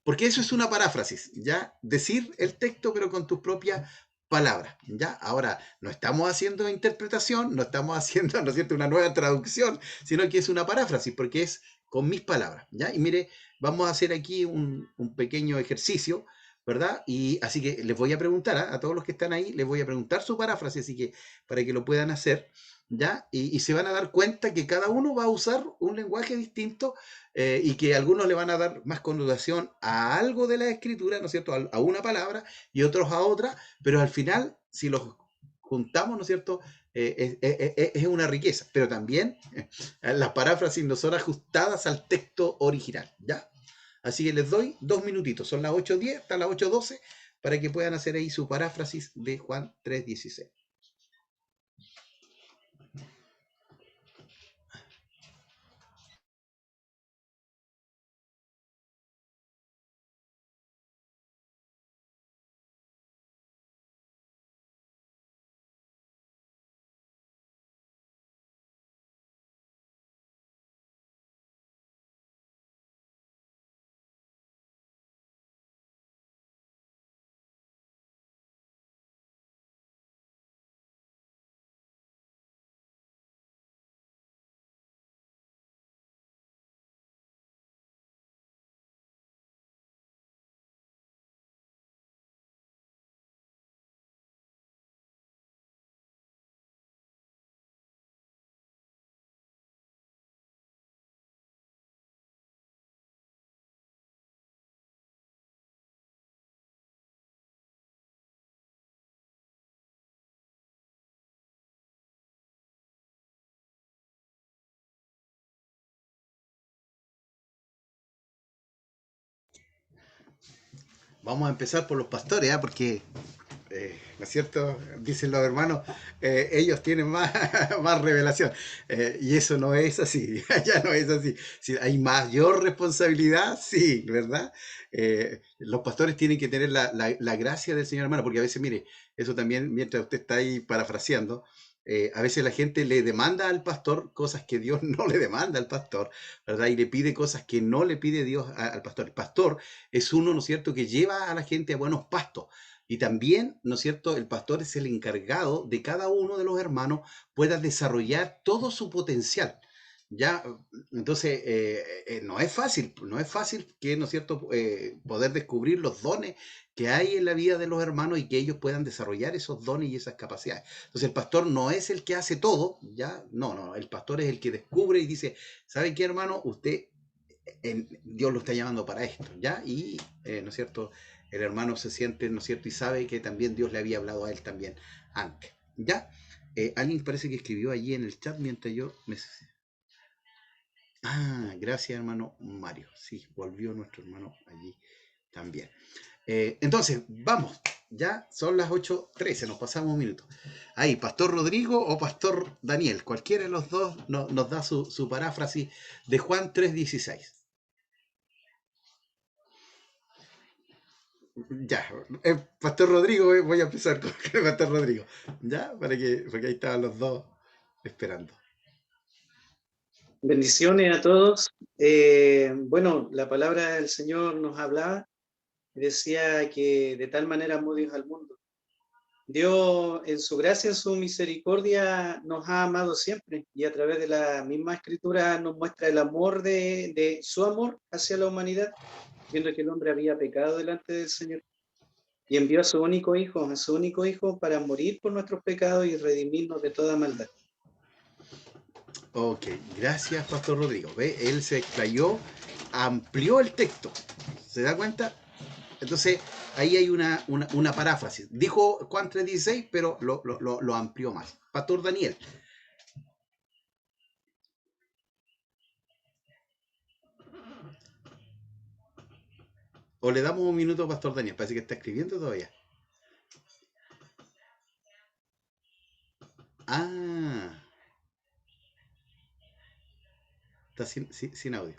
[SPEAKER 1] Porque eso es una paráfrasis, ¿ya? Decir el texto, pero con tus propias palabras, ¿ya? Ahora, no estamos haciendo interpretación, no estamos haciendo, ¿no es cierto?, una nueva traducción, sino que es una paráfrasis, porque es con mis palabras, ¿ya? Y mire, vamos a hacer aquí un pequeño ejercicio, ¿verdad? Y así que les voy a preguntar, a todos los que están ahí, les voy a preguntar su paráfrasis, así que para que lo puedan hacer, ¿ya? Y se van a dar cuenta que cada uno va a usar un lenguaje distinto y que algunos le van a dar más connotación a algo de la escritura, ¿no es cierto? A una palabra y otros a otra, pero al final, si los juntamos, ¿no es cierto? Es una riqueza, pero también las paráfrasis no son ajustadas al texto original, ¿ya? Así que les doy 2 minutitos, son las 8:10 hasta las 8:12 para que puedan hacer ahí su paráfrasis de Juan 3:16. Vamos a empezar por los pastores, ¿eh? Porque ¿no es cierto? Dicen los hermanos, ellos tienen más, más revelación. Y eso no es así, ya no es así. Si hay mayor responsabilidad, sí, ¿verdad? Los pastores tienen que tener la gracia del Señor, hermano, porque a veces, mire, eso también, mientras usted está ahí parafraseando, a veces la gente le demanda al pastor cosas que Dios no le demanda al pastor, ¿verdad? Y le pide cosas que no le pide Dios al pastor. El pastor es uno, ¿no es cierto?, que lleva a la gente a buenos pastos. Y también, ¿no es cierto?, el pastor es el encargado de cada uno de los hermanos pueda desarrollar todo su potencial. Ya, entonces, no es fácil, no es fácil que, ¿no es cierto?, poder descubrir los dones que hay en la vida de los hermanos y que ellos puedan desarrollar esos dones y esas capacidades. Entonces, el pastor no es el que hace todo, ya, no, el pastor es el que descubre y dice, ¿sabe qué, hermano? Usted Dios lo está llamando para esto, ¿ya? Y, ¿no es cierto? El hermano se siente, ¿no es cierto? Y sabe que también Dios le había hablado a él también antes, ¿ya? Alguien parece que escribió allí en el chat mientras yo me... Ah, gracias, hermano Mario. Sí, volvió nuestro hermano allí también. Entonces, vamos, ya son las 8:13, nos pasamos un minuto. Ahí, Pastor Rodrigo o Pastor Daniel, cualquiera de los dos nos da su paráfrasis de Juan 3:16. Ya, Pastor Rodrigo, voy a empezar con el Pastor Rodrigo, ¿ya? Porque ahí estaban los dos esperando.
[SPEAKER 5] Bendiciones a todos. Bueno, la palabra del Señor nos hablaba y decía que de tal manera amó Dios al mundo. Dios, en su gracia, en su misericordia, nos ha amado siempre y a través de la misma escritura nos muestra el amor de su amor hacia la humanidad, viendo que el hombre había pecado delante del Señor y envió a su único hijo para morir por nuestros pecados y redimirnos de toda maldad.
[SPEAKER 1] Ok, gracias, Pastor Rodrigo. ¿Ve? Él se explayó, amplió el texto. ¿Se da cuenta? Entonces, ahí hay una paráfrasis. Dijo Juan 3:16, pero lo amplió más. Pastor Daniel. O le damos un minuto a Pastor Daniel. Parece que está escribiendo todavía. Ah, está sin audio.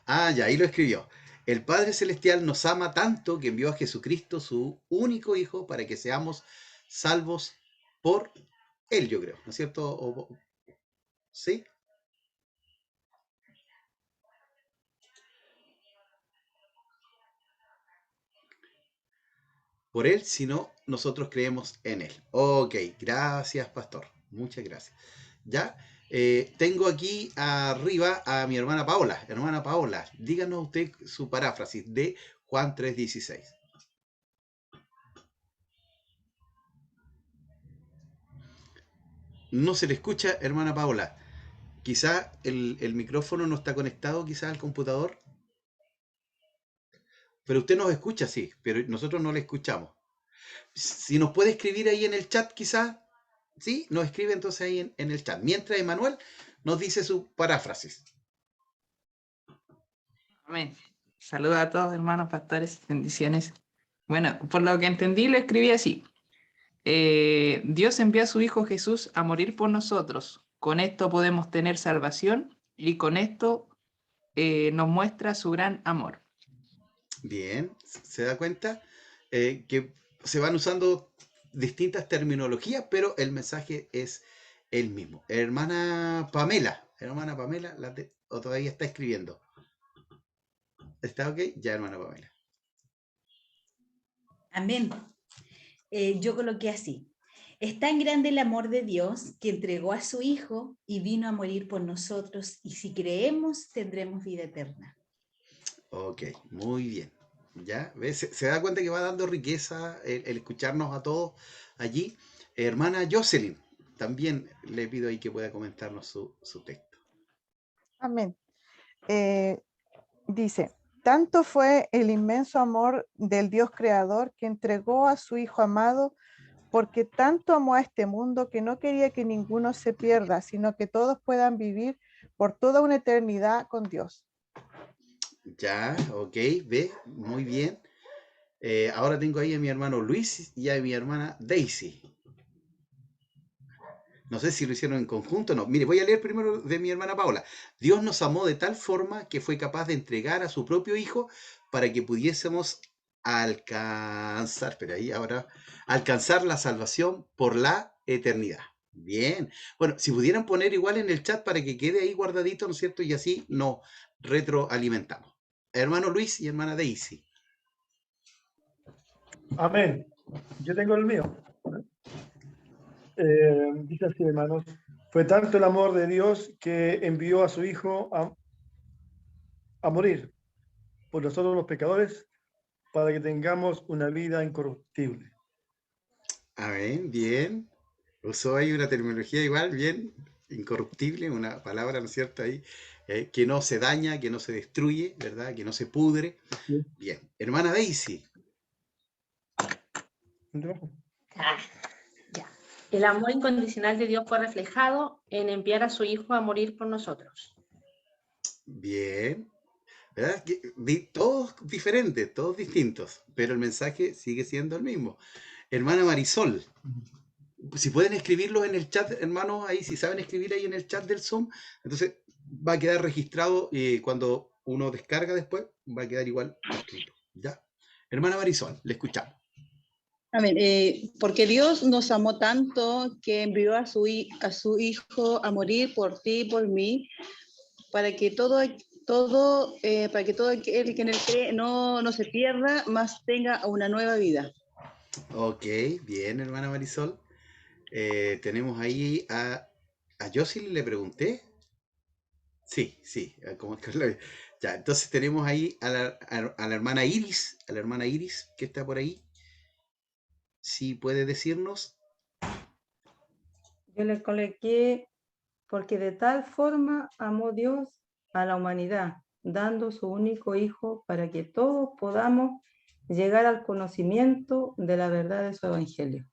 [SPEAKER 1] Ah, ya, ahí lo escribió. El Padre Celestial nos ama tanto que envió a Jesucristo, su único Hijo, para que seamos salvos por Él, yo creo, ¿no es cierto? ¿Sí? Por Él, sino nosotros creemos en Él. Ok, gracias, Pastor. Muchas gracias. Ya, tengo aquí arriba a mi hermana Paola. Hermana Paola, díganos usted su paráfrasis de Juan 3:16. No se le escucha, hermana Paola. Quizá el micrófono no está conectado, quizás al computador. Pero usted nos escucha, sí, pero nosotros no le escuchamos. Si nos puede escribir ahí en el chat, quizás, sí, nos escribe entonces ahí en el chat. Mientras Emanuel nos dice su paráfrasis.
[SPEAKER 6] Amén. Saludos a todos, hermanos pastores, bendiciones. Bueno, por lo que entendí, lo escribí así. Dios envió a su Hijo Jesús a morir por nosotros. Con esto podemos tener salvación y con esto nos muestra su gran amor.
[SPEAKER 1] Bien, ¿se da cuenta? Que se van usando distintas terminologías, pero el mensaje es el mismo. Hermana Pamela, o todavía está escribiendo. ¿Está ok? Ya, hermana Pamela.
[SPEAKER 2] Amén. Yo coloqué así. Es tan grande el amor de Dios que entregó a su Hijo y vino a morir por nosotros, y si creemos tendremos vida eterna.
[SPEAKER 1] Ok, muy bien. ¿Ya? ¿Ves? Se da cuenta que va dando riqueza el escucharnos a todos allí. Hermana Jocelyn, también le pido ahí que pueda comentarnos su texto.
[SPEAKER 7] Amén. Dice, tanto fue el inmenso amor del Dios creador que entregó a su Hijo amado, porque tanto amó a este mundo que no quería que ninguno se pierda, sino que todos puedan vivir por toda una eternidad con Dios.
[SPEAKER 1] Ya, ok, ve, muy bien. Ahora tengo ahí a mi hermano Luis y a mi hermana Daisy. No sé si lo hicieron en conjunto o no. Mire, voy a leer primero de mi hermana Paola. Dios nos amó de tal forma que fue capaz de entregar a su propio Hijo para que pudiésemos alcanzar, pero ahí ahora, alcanzar la salvación por la eternidad. Bien. Bueno, si pudieran poner igual en el chat para que quede ahí guardadito, ¿no es cierto? Y así nos retroalimentamos. Hermano Luis y hermana Daisy.
[SPEAKER 4] Amén. Yo tengo el mío. Dice así, hermanos. Fue tanto el amor de Dios que envió a su Hijo a morir por nosotros los pecadores para que tengamos una vida incorruptible.
[SPEAKER 1] Amén, bien. Usó ahí una terminología igual, bien, incorruptible, una palabra, ¿no es cierto? Ahí, que no se daña, que no se destruye, ¿verdad? Que no se pudre.
[SPEAKER 4] Sí.
[SPEAKER 1] Bien. Hermana Daisy.
[SPEAKER 8] Ah, ya. El amor incondicional de Dios fue reflejado en enviar a su Hijo a morir por nosotros.
[SPEAKER 1] Bien. ¿Verdad? Todos diferentes, todos distintos, pero el mensaje sigue siendo el mismo. Hermana Marisol. Si pueden escribirlos en el chat, hermanos, ahí, si saben escribir ahí en el chat del Zoom, entonces va a quedar registrado y cuando uno descarga después, va a quedar igual escrito. ¿Ya? Hermana Marisol, le escuchamos.
[SPEAKER 3] Amén. Porque Dios nos amó tanto que envió a su Hijo a morir por ti y por mí, para que para que todo aquel que en él cree no se pierda, mas tenga una nueva vida.
[SPEAKER 1] Ok, bien, hermana Marisol. Tenemos ahí a Jocelyn, le pregunté. Sí, sí, ya, entonces tenemos ahí a la hermana Iris, que está por ahí. Si puede decirnos.
[SPEAKER 9] Yo le coloqué, porque de tal forma amó Dios a la humanidad, dando su único Hijo para que todos podamos llegar al conocimiento de la verdad de su evangelio.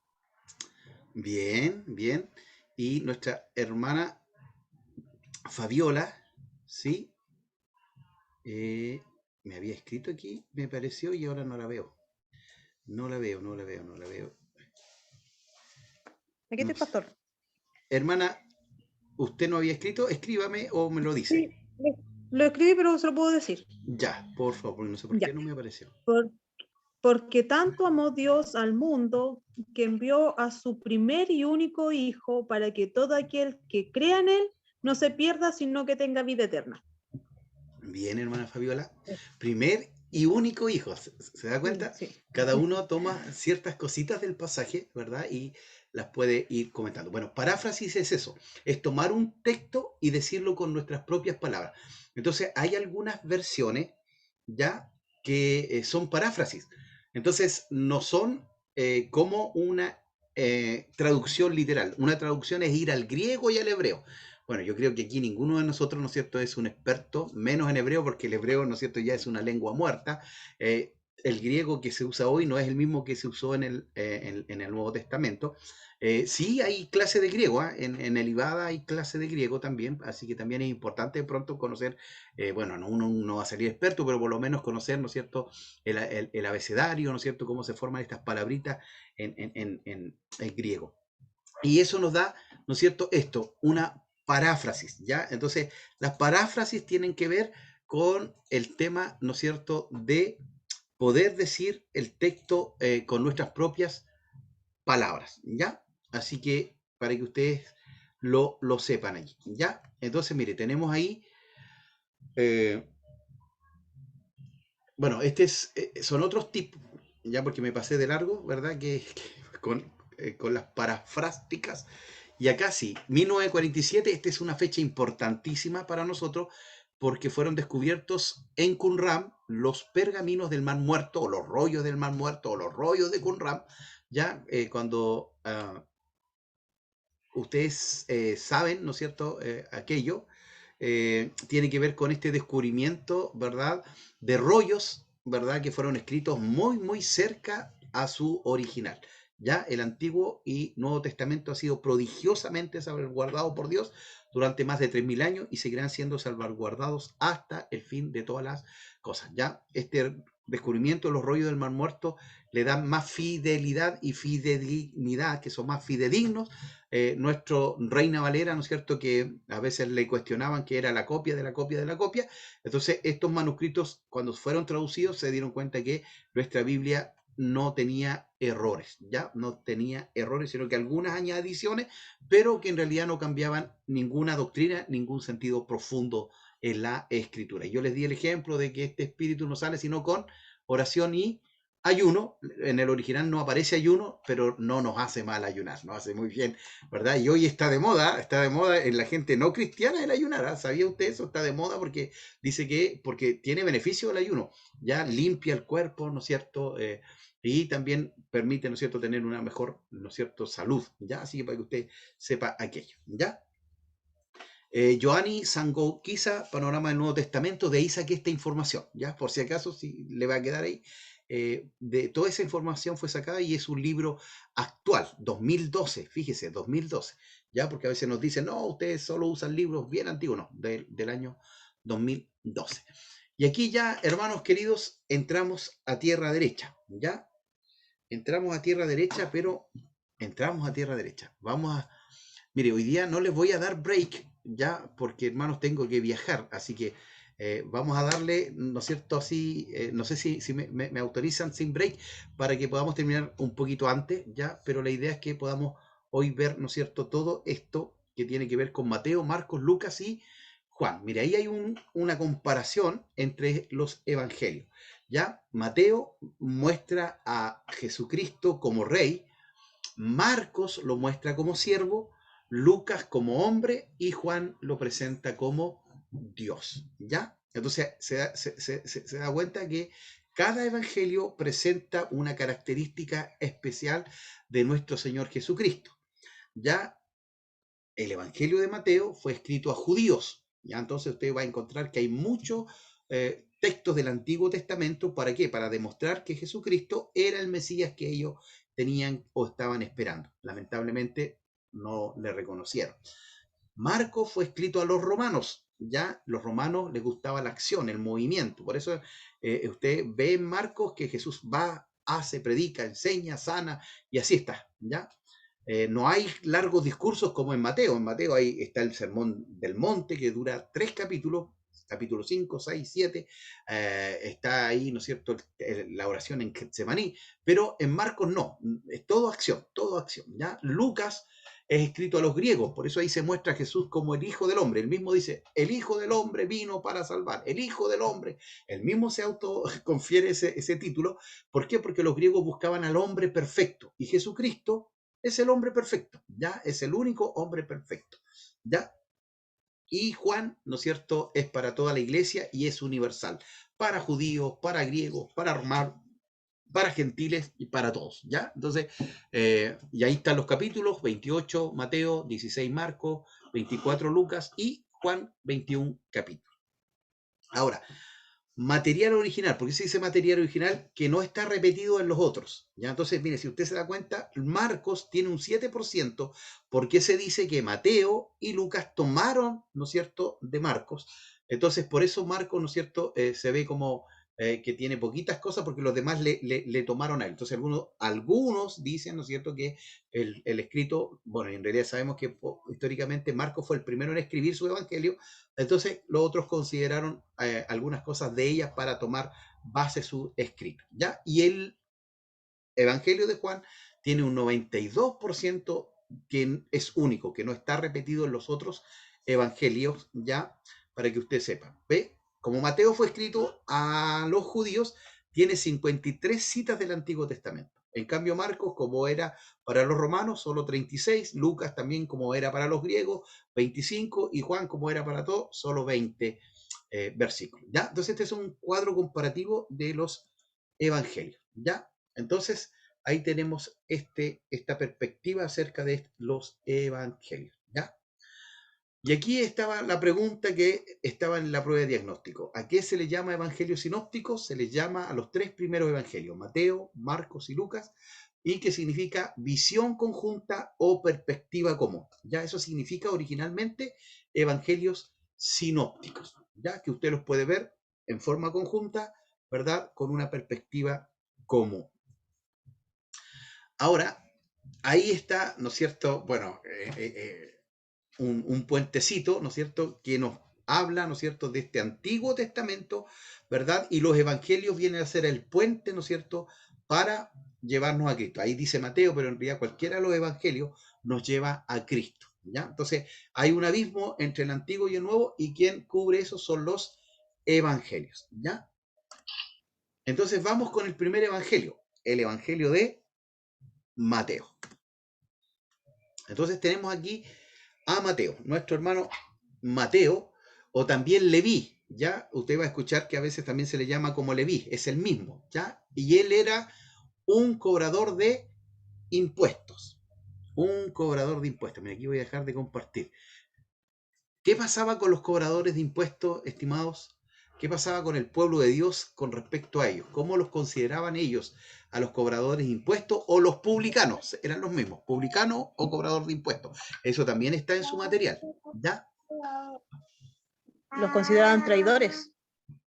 [SPEAKER 1] Bien, bien. Y nuestra hermana Fabiola, ¿sí? Me había escrito aquí, me pareció, y ahora no la veo. No la veo.
[SPEAKER 7] Aquí estoy, pastor.
[SPEAKER 1] Hermana, ¿usted no había escrito? Escríbame o me lo dice.
[SPEAKER 7] Sí, lo escribí, pero se lo puedo decir.
[SPEAKER 1] Ya, por favor, porque no sé por qué no me apareció.
[SPEAKER 7] Porque tanto amó Dios al mundo que envió a su primer y único Hijo para que todo aquel que crea en Él no se pierda, sino que tenga vida eterna.
[SPEAKER 1] Bien, hermana Fabiola. Primer y único hijo. ¿Se da cuenta?
[SPEAKER 7] Sí.
[SPEAKER 1] Cada uno toma ciertas cositas del pasaje, ¿verdad? Y las puede ir comentando. Bueno, paráfrasis es eso. Es tomar un texto y decirlo con nuestras propias palabras. Entonces, hay algunas versiones, ¿ya? Que son paráfrasis. Entonces, no son como una traducción literal. Una traducción es ir al griego y al hebreo. Bueno, yo creo que aquí ninguno de nosotros, ¿no es cierto?, es un experto, menos en hebreo, porque el hebreo, ¿no es cierto?, ya es una lengua muerta. El griego que se usa hoy no es el mismo que se usó en el Nuevo Testamento. Sí hay clase de griego, ¿eh? En el Ibada hay clase de griego también, así que también es importante de pronto conocer, bueno, uno no va a salir experto, pero por lo menos conocer, ¿no es cierto?, el abecedario, ¿no es cierto?, cómo se forman estas palabritas en griego. Y eso nos da, ¿no es cierto?, esto, una paráfrasis, ¿ya? Entonces, las paráfrasis tienen que ver con el tema, ¿no es cierto?, de poder decir el texto con nuestras propias palabras, ¿ya? Así que para que ustedes lo sepan allí, ¿ya? Entonces, mire, tenemos ahí, bueno, son otros tips, ya porque me pasé de largo, ¿verdad? Con las parafrásticas. Y acá sí, 1947, esta es una fecha importantísima para nosotros porque fueron descubiertos en Qumran los pergaminos del Mar Muerto, o los rollos del Mar Muerto, o los rollos de Qumran, ya cuando ustedes saben, ¿no es cierto?, aquello tiene que ver con este descubrimiento, ¿verdad?, de rollos, ¿verdad?, que fueron escritos muy, muy cerca a su original. Ya el Antiguo y Nuevo Testamento ha sido prodigiosamente salvaguardado por Dios durante más de 3000 años y seguirán siendo salvaguardados hasta el fin de todas las cosas. Ya este descubrimiento de los rollos del Mar Muerto le dan más fidelidad y fidedignidad, que son más fidedignos. Nuestro Reina Valera, ¿no es cierto?, que a veces le cuestionaban que era la copia de la copia de la copia. Entonces, estos manuscritos, cuando fueron traducidos, se dieron cuenta que nuestra Biblia no tenía errores, ya no tenía errores, sino que algunas añadiciones, pero que en realidad no cambiaban ninguna doctrina, ningún sentido profundo en la escritura. Y yo les di el ejemplo de que este espíritu no sale sino con oración y ayuno. En el original no aparece ayuno, pero no nos hace mal ayunar, nos hace muy bien, ¿verdad? Y hoy está de moda en la gente no cristiana el ayunar, ¿eh? ¿Sabía usted eso? Está de moda porque dice que porque tiene beneficio el ayuno, ya limpia el cuerpo, ¿no es cierto?, y también permite, ¿no es cierto?, tener una mejor, ¿no es cierto?, salud, ¿ya? Así que para que usted sepa aquello, ¿ya? Joanny Sangoquiza, Panorama del Nuevo Testamento, de ahí saqué esta información, ¿ya? Por si acaso, si le va a quedar ahí. De toda esa información fue sacada y es un libro actual, 2012, fíjese, 2012, ¿ya? Porque a veces nos dicen, no, ustedes solo usan libros bien antiguos, no, del año 2012. Y aquí ya, hermanos queridos, entramos a tierra derecha, ¿ya? Entramos a tierra derecha, pero entramos a tierra derecha. Mire, hoy día no les voy a dar break, ya, porque hermanos tengo que viajar, así que vamos a darle, ¿no es cierto?, así, no sé si me autorizan sin break para que podamos terminar un poquito antes, ya, pero la idea es que podamos hoy ver, ¿no es cierto?, todo esto que tiene que ver con Mateo, Marcos, Lucas y Juan. Mire, ahí hay una comparación entre los evangelios, ya. Mateo muestra a Jesucristo como rey, Marcos lo muestra como siervo, Lucas como hombre y Juan lo presenta como Dios, ¿ya? Entonces se da cuenta que cada evangelio presenta una característica especial de nuestro Señor Jesucristo. Ya el evangelio de Mateo fue escrito a judíos, ya entonces usted va a encontrar que hay muchos textos del Antiguo Testamento. ¿Para qué? Para demostrar que Jesucristo era el Mesías que ellos tenían o estaban esperando. Lamentablemente no le reconocieron. Marcos fue escrito a los romanos, ya los romanos les gustaba la acción, el movimiento. Por eso usted ve en Marcos que Jesús va, hace, predica, enseña, sana y así está, ¿ya? No hay largos discursos como en Mateo. En Mateo ahí está el Sermón del Monte, que dura 3 capítulos, capítulo 5, 6, 7. Está ahí, ¿no es cierto?, la oración en Getsemaní. Pero en Marcos no, es todo acción, ¿ya? Lucas es escrito a los griegos, por eso ahí se muestra a Jesús como el Hijo del Hombre. Él mismo dice, el Hijo del Hombre vino para salvar, el Hijo del Hombre. Él mismo se autoconfiere ese título. ¿Por qué? Porque los griegos buscaban al hombre perfecto, y Jesucristo es el hombre perfecto, ¿ya? Es el único hombre perfecto, ¿ya? Y Juan, ¿no es cierto?, es para toda la iglesia y es universal, para judíos, para griegos, para romanos, para gentiles y para todos, ¿ya? Entonces, y ahí están los capítulos, 28 Mateo, 16 Marcos, 24 Lucas y Juan, 21 capítulos. Ahora, material original, ¿por qué se dice material original? Que no está repetido en los otros, ¿ya? Entonces, mire, si usted se da cuenta, Marcos tiene un 7%, porque se dice que Mateo y Lucas tomaron, ¿no es cierto?, de Marcos. Entonces, por eso Marcos, ¿no es cierto?, se ve como que tiene poquitas cosas, porque los demás le tomaron a él. Entonces, algunos dicen, ¿no es cierto?, que el escrito, bueno, en realidad sabemos que históricamente Marcos fue el primero en escribir su evangelio. Entonces, los otros consideraron algunas cosas de ellas para tomar base su escrito, ¿ya? Y el Evangelio de Juan tiene un 92% que es único, que no está repetido en los otros evangelios, ¿ya? Para que usted sepa. ¿Ve? Como Mateo fue escrito a los judíos, tiene 53 citas del Antiguo Testamento. En cambio, Marcos, como era para los romanos, solo 36. Lucas también, como era para los griegos, 25. Y Juan, como era para todos, solo 20 versículos. ¿Ya? Entonces, este es un cuadro comparativo de los evangelios. ¿Ya? Entonces, ahí tenemos esta perspectiva acerca de los evangelios. ¿Ya? Y aquí estaba la pregunta que estaba en la prueba de diagnóstico. ¿A qué se le llama evangelios sinópticos? Se les llama a los tres primeros evangelios, Mateo, Marcos y Lucas, y que significa visión conjunta o perspectiva común. Ya eso significa originalmente evangelios sinópticos, ya que usted los puede ver en forma conjunta, ¿verdad? Con una perspectiva común. Ahora, ahí está, ¿no es cierto? Bueno, un puentecito, ¿no es cierto?, que nos habla, ¿no es cierto?, de este Antiguo Testamento, ¿verdad? Y los evangelios vienen a ser el puente, ¿no es cierto?, para llevarnos a Cristo. Ahí dice Mateo, pero en realidad cualquiera de los evangelios nos lleva a Cristo, ¿ya? Entonces, hay un abismo entre el Antiguo y el Nuevo, y quien cubre eso son los evangelios, ¿ya? Entonces, vamos con el primer evangelio, el evangelio de Mateo. Entonces, tenemos aquí a Mateo, nuestro hermano Mateo, o también Leví, ¿ya? Usted va a escuchar que a veces también se le llama como Leví, es el mismo, ¿ya? Y él era un cobrador de impuestos, un cobrador de impuestos. Mira, aquí voy a dejar de compartir. ¿Qué pasaba con los cobradores de impuestos, estimados? ¿Qué pasaba con el pueblo de Dios con respecto a ellos? ¿Cómo los consideraban ellos a los cobradores de impuestos o los publicanos? Eran los mismos, publicano o cobrador de impuestos. Eso también está en su material, ¿ya?
[SPEAKER 10] Los consideraban traidores.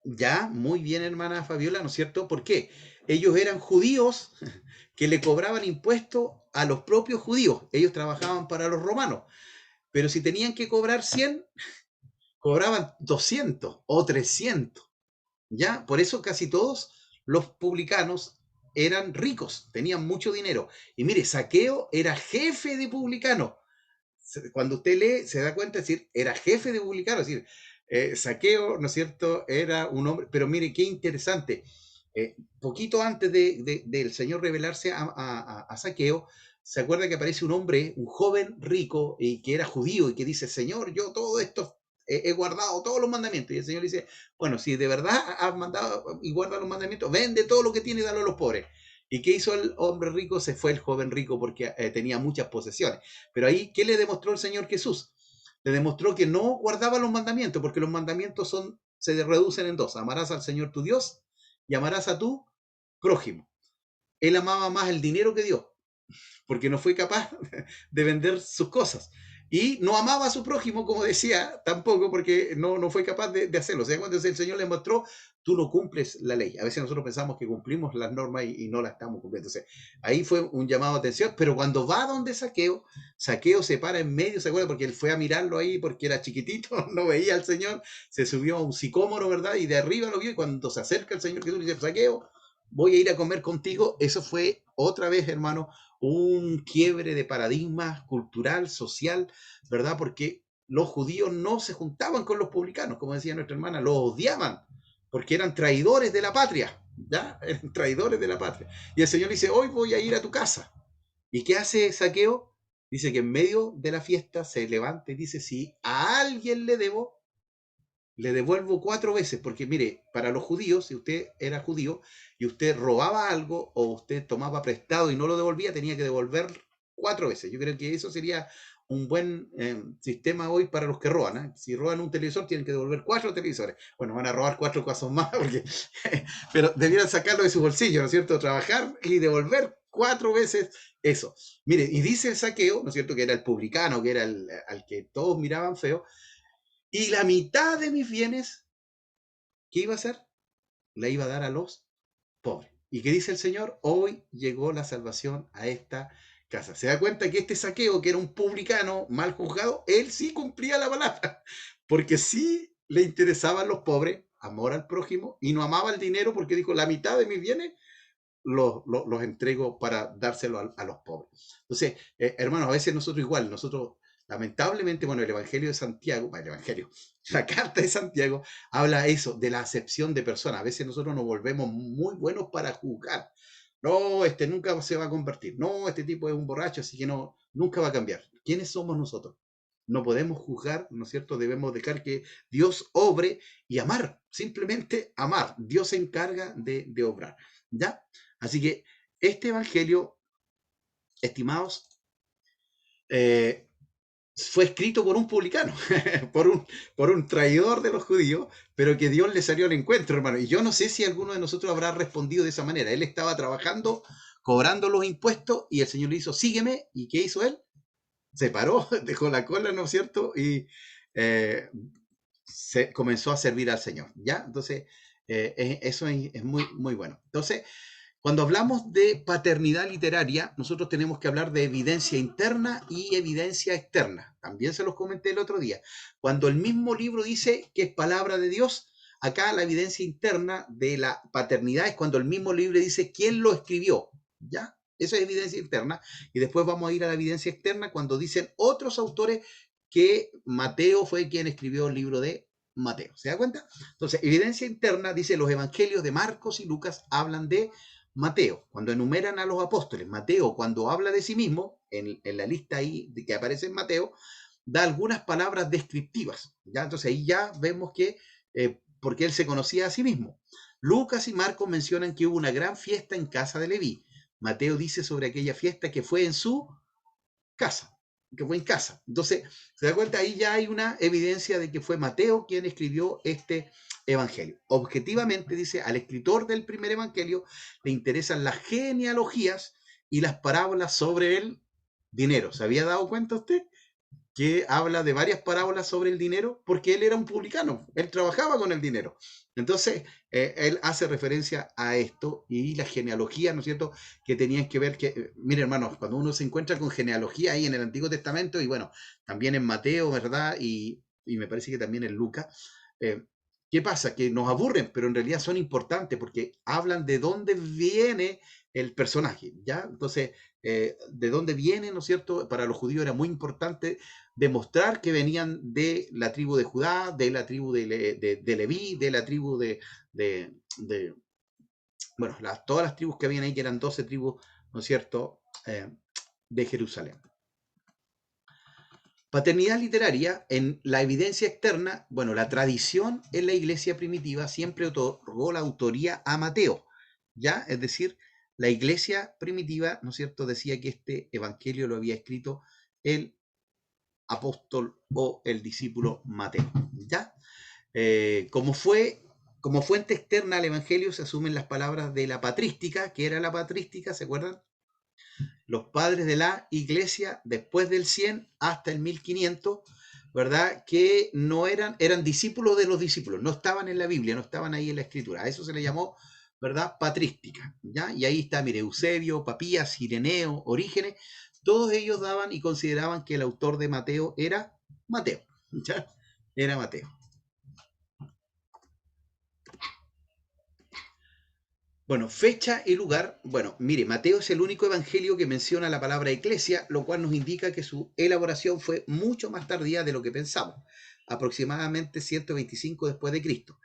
[SPEAKER 1] Ya, muy bien, hermana Fabiola, ¿no es cierto? ¿Por qué? Ellos eran judíos que le cobraban impuestos a los propios judíos. Ellos trabajaban para los romanos. Pero si tenían que cobrar 100, cobraban 200 o 300. ¿Ya? Por eso casi todos los publicanos eran ricos, tenían mucho dinero. Y mire, Zaqueo era jefe de publicano. Cuando usted lee, se da cuenta, es decir, era jefe de publicano, es decir, Zaqueo, ¿no es cierto?, era un hombre, pero mire, qué interesante. Poquito antes del Señor revelarse a Zaqueo, se acuerda que aparece un hombre, un joven rico, y que era judío, y que dice, Señor, yo todo esto he guardado todos los mandamientos. Y el Señor dice, bueno, si de verdad has mandado y guardas los mandamientos, vende todo lo que tiene y dalo a los pobres. ¿Y qué hizo el hombre rico? Se fue el joven rico porque tenía muchas posesiones. Pero ahí, ¿qué le demostró el Señor Jesús? Le demostró que no guardaba los mandamientos, porque los mandamientos se reducen en dos. Amarás al Señor tu Dios y amarás a tu prójimo. Él amaba más el dinero que Dios, porque no fue capaz de vender sus cosas. Y no amaba a su prójimo, como decía, tampoco, porque no fue capaz de hacerlo. O sea, cuando el Señor le mostró, tú no cumples la ley. A veces nosotros pensamos que cumplimos las normas y no las estamos cumpliendo. Entonces, ahí fue un llamado de atención, pero cuando va donde Zaqueo se para en medio, ¿se acuerda? Porque él fue a mirarlo ahí porque era chiquitito, no veía al Señor, se subió a un sicómoro, ¿verdad? Y de arriba lo vio, y cuando se acerca el Señor Jesús, le dice, Zaqueo, voy a ir a comer contigo. Eso fue otra vez, hermano, un quiebre de paradigma cultural, social, ¿verdad? Porque los judíos no se juntaban con los publicanos, como decía nuestra hermana, los odiaban, porque eran traidores de la patria, ¿ya? Eran traidores de la patria. Y el Señor dice, hoy voy a ir a tu casa. ¿Y qué hace Zaqueo? Dice que en medio de la fiesta se levanta y dice, si a alguien le debo, le devuelvo 4 veces, porque mire, para los judíos, si usted era judío y usted robaba algo o usted tomaba prestado y no lo devolvía, tenía que devolver 4 veces. Yo creo que eso sería un buen sistema hoy para los que roban, ¿eh? Si roban un televisor, tienen que devolver 4 televisores. Bueno, van a robar 4 casos más, porque, pero debieran sacarlo de su bolsillo, ¿no es cierto? Trabajar y devolver 4 veces eso. Mire, y dice el Zaqueo, ¿no es cierto? Que era el publicano, que era al que todos miraban feo, y la mitad de mis bienes, ¿qué iba a hacer? La iba a dar a los pobres. ¿Y qué dice el Señor? Hoy llegó la salvación a esta casa. Se da cuenta que este Zaqueo, que era un publicano mal juzgado, él sí cumplía la palabra, porque sí le interesaban los pobres, amor al prójimo, y no amaba el dinero porque dijo, la mitad de mis bienes los entrego para dárselo a los pobres. Entonces, hermanos, a veces nosotros igual, nosotros lamentablemente, bueno, el Evangelio de Santiago, el Evangelio, la carta de Santiago habla eso, de la acepción de personas. A veces nosotros nos volvemos muy buenos para juzgar. No, este nunca se va a convertir. No, este tipo es un borracho, así que no, nunca va a cambiar. ¿Quiénes somos nosotros? No podemos juzgar, ¿no es cierto? Debemos dejar que Dios obre y amar, simplemente amar. Dios se encarga de obrar, ¿ya? Así que este Evangelio, estimados, fue escrito por un publicano, por un traidor de los judíos, pero que Dios le salió al encuentro, hermano. Y yo no sé si alguno de nosotros habrá respondido de esa manera. Él estaba trabajando, cobrando los impuestos, y el Señor le hizo, sígueme. ¿Y qué hizo él? Se paró, dejó la cola, ¿no es cierto? Y se comenzó a servir al Señor, ¿ya? Entonces, eso es muy, muy bueno. Entonces, cuando hablamos de paternidad literaria, nosotros tenemos que hablar de evidencia interna y evidencia externa. También se los comenté el otro día. Cuando el mismo libro dice que es palabra de Dios, acá la evidencia interna de la paternidad es cuando el mismo libro dice quién lo escribió, ¿ya? Eso es evidencia interna. Y después vamos a ir a la evidencia externa cuando dicen otros autores que Mateo fue quien escribió el libro de Mateo. ¿Se da cuenta? Entonces, evidencia interna dice los evangelios de Marcos y Lucas hablan de Mateo, cuando enumeran a los apóstoles. Mateo, cuando habla de sí mismo, en la lista ahí que aparece en Mateo, da algunas palabras descriptivas, ¿ya? Entonces ahí ya vemos que, porque él se conocía a sí mismo. Lucas y Marcos mencionan que hubo una gran fiesta en casa de Leví. Mateo dice sobre aquella fiesta que fue en su casa, que fue en casa. Entonces, se da cuenta, ahí ya hay una evidencia de que fue Mateo quien escribió este evangelio. Objetivamente, dice, al escritor del primer evangelio le interesan las genealogías y las parábolas sobre el dinero. ¿Se había dado cuenta usted que habla de varias parábolas sobre el dinero? Porque él era un publicano, él trabajaba con el dinero. Entonces, él hace referencia a esto y las genealogías, ¿no es cierto?, que tenían que ver que, miren hermanos, cuando uno se encuentra con genealogía ahí en el Antiguo Testamento, y bueno, también en Mateo, ¿verdad?, y me parece que también en Lucas, ¿qué pasa? Que nos aburren, pero en realidad son importantes porque hablan de dónde viene el personaje, ¿ya? Entonces, de dónde viene, ¿no es cierto? Para los judíos era muy importante demostrar que venían de la tribu de Judá, de la tribu de Leví, de la tribu bueno, todas las tribus que habían ahí, que eran 12 tribus, ¿no es cierto?, de Jerusalén. Paternidad literaria, en la evidencia externa, bueno, la tradición en la iglesia primitiva siempre otorgó la autoría a Mateo, ¿ya? Es decir, la iglesia primitiva, ¿no es cierto?, decía que este evangelio lo había escrito el apóstol o el discípulo Mateo, ¿ya? Como fuente externa al evangelio se asumen las palabras de la patrística. ¿Qué era la patrística? ¿Se acuerdan? Los padres de la iglesia después del 100 hasta el 1500, ¿verdad? Que no eran discípulos de los discípulos, no estaban en la Biblia, no estaban ahí en la escritura. A eso se le llamó, ¿verdad?, patrística, ¿ya? Y ahí está, mire, Eusebio, Papías, Ireneo, Orígenes, todos ellos daban y consideraban que el autor de Mateo era Mateo, ¿ya? Era Mateo. Bueno, fecha y lugar. Bueno, mire, Mateo es el único evangelio que menciona la palabra iglesia, lo cual nos indica que su elaboración fue mucho más tardía de lo que pensamos, aproximadamente 125 después de Cristo.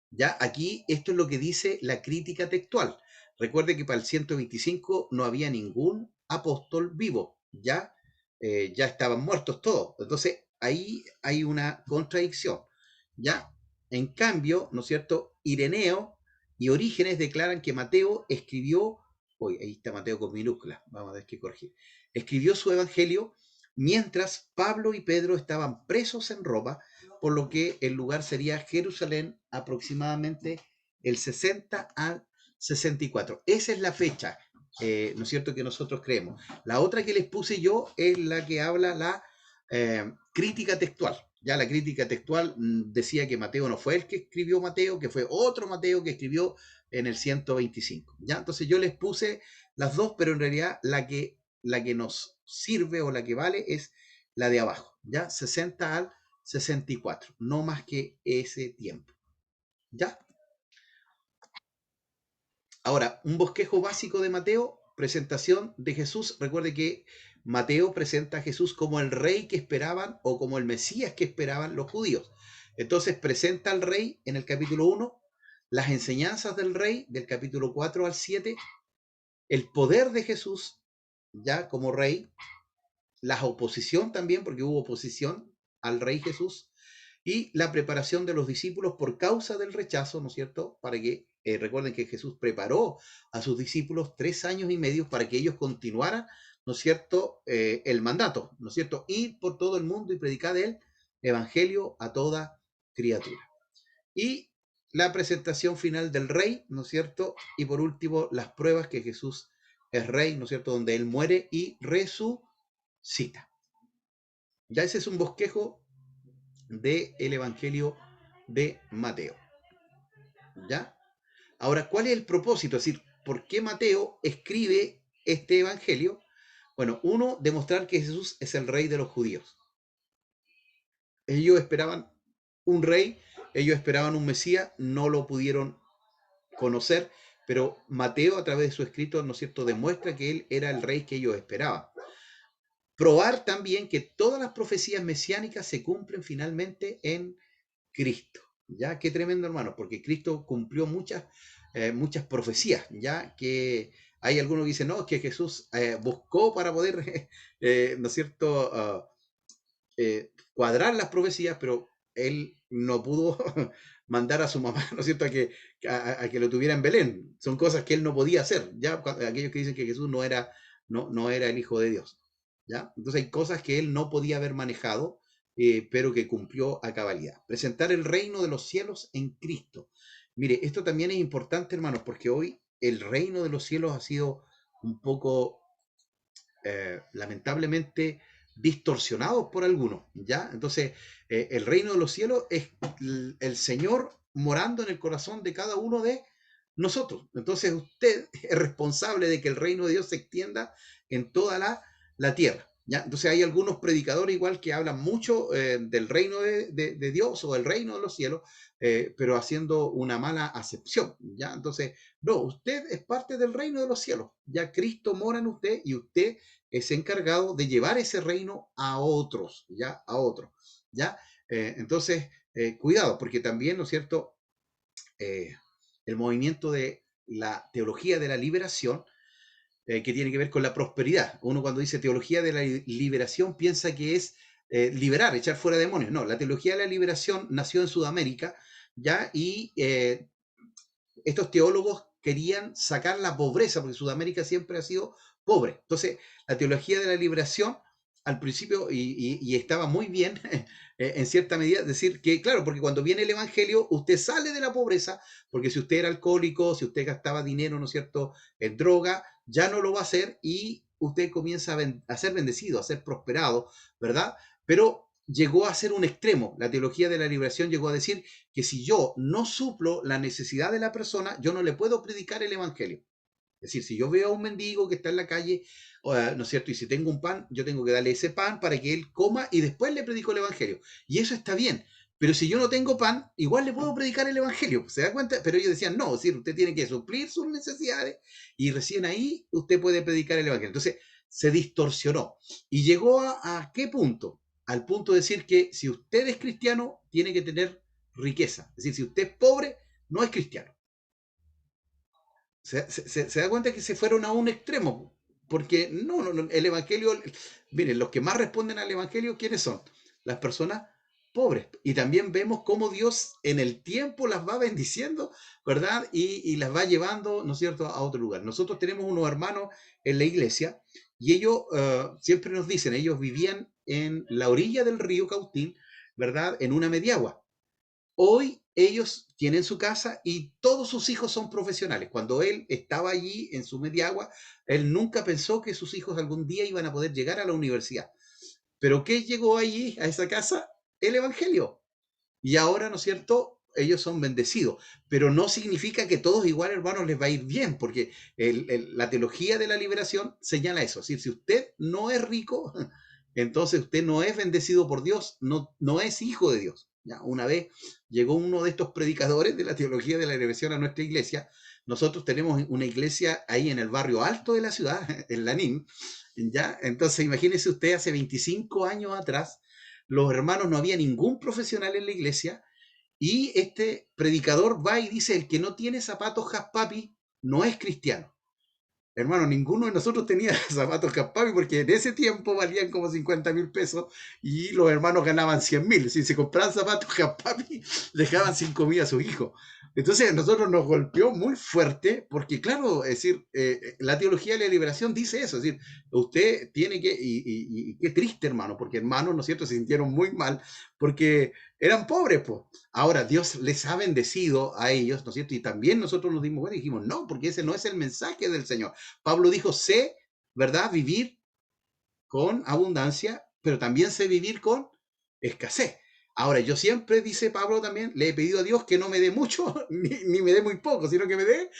[SPEAKER 1] Ya aquí esto es lo que dice la crítica textual. Recuerde que para el 125 no había ningún apóstol vivo, ya estaban muertos todos. Entonces ahí hay una contradicción, ya. En cambio, ¿no es cierto?, Ireneo y Orígenes declaran que Mateo escribió, hoy ahí está Mateo con minúsculas, vamos a ver qué corregir, escribió su evangelio mientras Pablo y Pedro estaban presos en Roma, por lo que el lugar sería Jerusalén, aproximadamente el 60 al 64. Esa es la fecha, ¿no es cierto?, que nosotros creemos. La otra que les puse yo es la que habla la crítica textual. Ya la crítica textual decía que Mateo no fue el que escribió Mateo, que fue otro Mateo que escribió en el 125. ¿Ya? Entonces yo les puse las dos, pero en realidad la que nos sirve o la que vale es la de abajo, ¿ya? 60 al 64, no más que ese tiempo. ¿Ya? Ahora, un bosquejo básico de Mateo, presentación de Jesús. Recuerde que Mateo presenta a Jesús como el rey que esperaban o como el Mesías que esperaban los judíos. Entonces presenta al rey en el capítulo 1, las enseñanzas del rey del capítulo 4 al 7, el poder de Jesús ya como rey, la oposición también, porque hubo oposición al rey Jesús, y la preparación de los discípulos por causa del rechazo, ¿no es cierto? Para que, recuerden que Jesús preparó a sus discípulos 3 años y medio para que ellos continuaran, ¿no es cierto?, el mandato, ¿no es cierto? Ir por todo el mundo y predicar el evangelio a toda criatura. Y la presentación final del rey, ¿no es cierto? Y por último, las pruebas que Jesús es rey, ¿no es cierto?, donde él muere y resucita. Ya ese es un bosquejo del Evangelio de Mateo. ¿Ya? Ahora, ¿cuál es el propósito? Es decir, ¿por qué Mateo escribe este Evangelio? Bueno, uno, demostrar que Jesús es el rey de los judíos. Ellos esperaban un rey, ellos esperaban un Mesías, no lo pudieron conocer, pero Mateo, a través de su escrito, ¿no es cierto?, demuestra que él era el rey que ellos esperaban. Probar también que todas las profecías mesiánicas se cumplen finalmente en Cristo. ¿Ya? Qué tremendo, hermano, porque Cristo cumplió muchas profecías, ya que hay algunos que dicen, no, es que Jesús buscó para poder, ¿no es cierto?, cuadrar las profecías, pero él no pudo mandar a su mamá, ¿no es cierto?, a que lo tuviera en Belén. Son cosas que él no podía hacer, ya aquellos que dicen que Jesús no era el Hijo de Dios. ¿Ya? Entonces hay cosas que él no podía haber manejado, pero que cumplió a cabalidad. Presentar el reino de los cielos en Cristo. Mire, esto también es importante, hermanos, porque hoy el reino de los cielos ha sido un poco, lamentablemente, distorsionado por algunos, ¿ya? Entonces, el reino de los cielos es el Señor morando en el corazón de cada uno de nosotros. Entonces, usted es responsable de que el reino de Dios se extienda en toda la tierra. ¿Ya? Entonces hay algunos predicadores igual que hablan mucho del reino de Dios o del reino de los cielos, pero haciendo una mala acepción. ¿Ya? Entonces, no, usted es parte del reino de los cielos. Ya Cristo mora en usted y usted es encargado de llevar ese reino a otros, ¿ya? A otros, ¿ya? Entonces, cuidado, porque también, ¿no es cierto?, el movimiento de la teología de la liberación, que tiene que ver con la prosperidad. Uno cuando dice teología de la liberación piensa que es liberar, echar fuera demonios. No, la teología de la liberación nació en Sudamérica, ¿ya? Y estos teólogos querían sacar la pobreza, porque Sudamérica siempre ha sido pobre. Entonces, la teología de la liberación, al principio, y estaba muy bien, en cierta medida, decir que, claro, porque cuando viene el Evangelio, usted sale de la pobreza, porque si usted era alcohólico, si usted gastaba dinero, ¿no es cierto?, en droga, ya no lo va a hacer y usted comienza a ser bendecido, a ser prosperado, ¿verdad? Pero llegó a ser un extremo. La teología de la liberación llegó a decir que si yo no suplo la necesidad de la persona, yo no le puedo predicar el Evangelio. Es decir, si yo veo a un mendigo que está en la calle, ¿no es cierto?, y si tengo un pan, yo tengo que darle ese pan para que él coma y después le predico el Evangelio. Y eso está bien. Pero si yo no tengo pan, igual le puedo predicar el Evangelio. ¿Se da cuenta? Pero ellos decían, no, es decir, usted tiene que suplir sus necesidades y recién ahí usted puede predicar el Evangelio. Entonces, se distorsionó. ¿Y llegó a qué punto? Al punto de decir que si usted es cristiano, tiene que tener riqueza. Es decir, si usted es pobre, no es cristiano. Se da cuenta que se fueron a un extremo, porque no, el Evangelio, miren, los que más responden al Evangelio, ¿quiénes son? Las personas pobres. Y también vemos cómo Dios en el tiempo las va bendiciendo, ¿verdad? Y las va llevando, ¿no es cierto?, a otro lugar. Nosotros tenemos unos hermanos en la iglesia y ellos siempre nos dicen, ellos vivían en la orilla del río Cautín, ¿verdad?, en una mediagua. Hoy ellos tienen su casa y todos sus hijos son profesionales. Cuando él estaba allí en su mediagua, él nunca pensó que sus hijos algún día iban a poder llegar a la universidad. Pero ¿qué llegó allí, a esa casa? El Evangelio. Y ahora, ¿no es cierto?, ellos son bendecidos. Pero no significa que todos igual, hermanos, les va a ir bien, porque la teología de la liberación señala eso. Es decir, si usted no es rico, entonces usted no es bendecido por Dios, no es hijo de Dios. ¿Ya? Una vez llegó uno de estos predicadores de la teología de la liberación a nuestra iglesia. Nosotros tenemos una iglesia ahí en el barrio alto de la ciudad, en Lanín, ¿ya? Entonces, imagínese usted, hace 25 años atrás, los hermanos, no había ningún profesional en la iglesia, y este predicador va y dice, el que no tiene zapatos Haspapi no es cristiano. Hermano, ninguno de nosotros tenía zapatos Haspapi porque en ese tiempo valían como 50.000 pesos y los hermanos ganaban 100.000. Si se compraban zapatos Haspapi, dejaban sin comida a sus hijos. Entonces, a nosotros nos golpeó muy fuerte porque, claro, es decir, la teología de la liberación dice eso. Es decir, usted tiene que, y qué triste, hermano, porque hermanos, ¿no es cierto?, se sintieron muy mal porque eran pobres, pues. Ahora, Dios les ha bendecido a ellos, ¿no es cierto? Y también nosotros nos dimos cuenta y dijimos, no, porque ese no es el mensaje del Señor. Pablo dijo, sé, ¿verdad?, vivir con abundancia, pero también sé vivir con escasez. Ahora, yo siempre, dice Pablo también, le he pedido a Dios que no me dé mucho, ni me dé muy poco, sino que me dé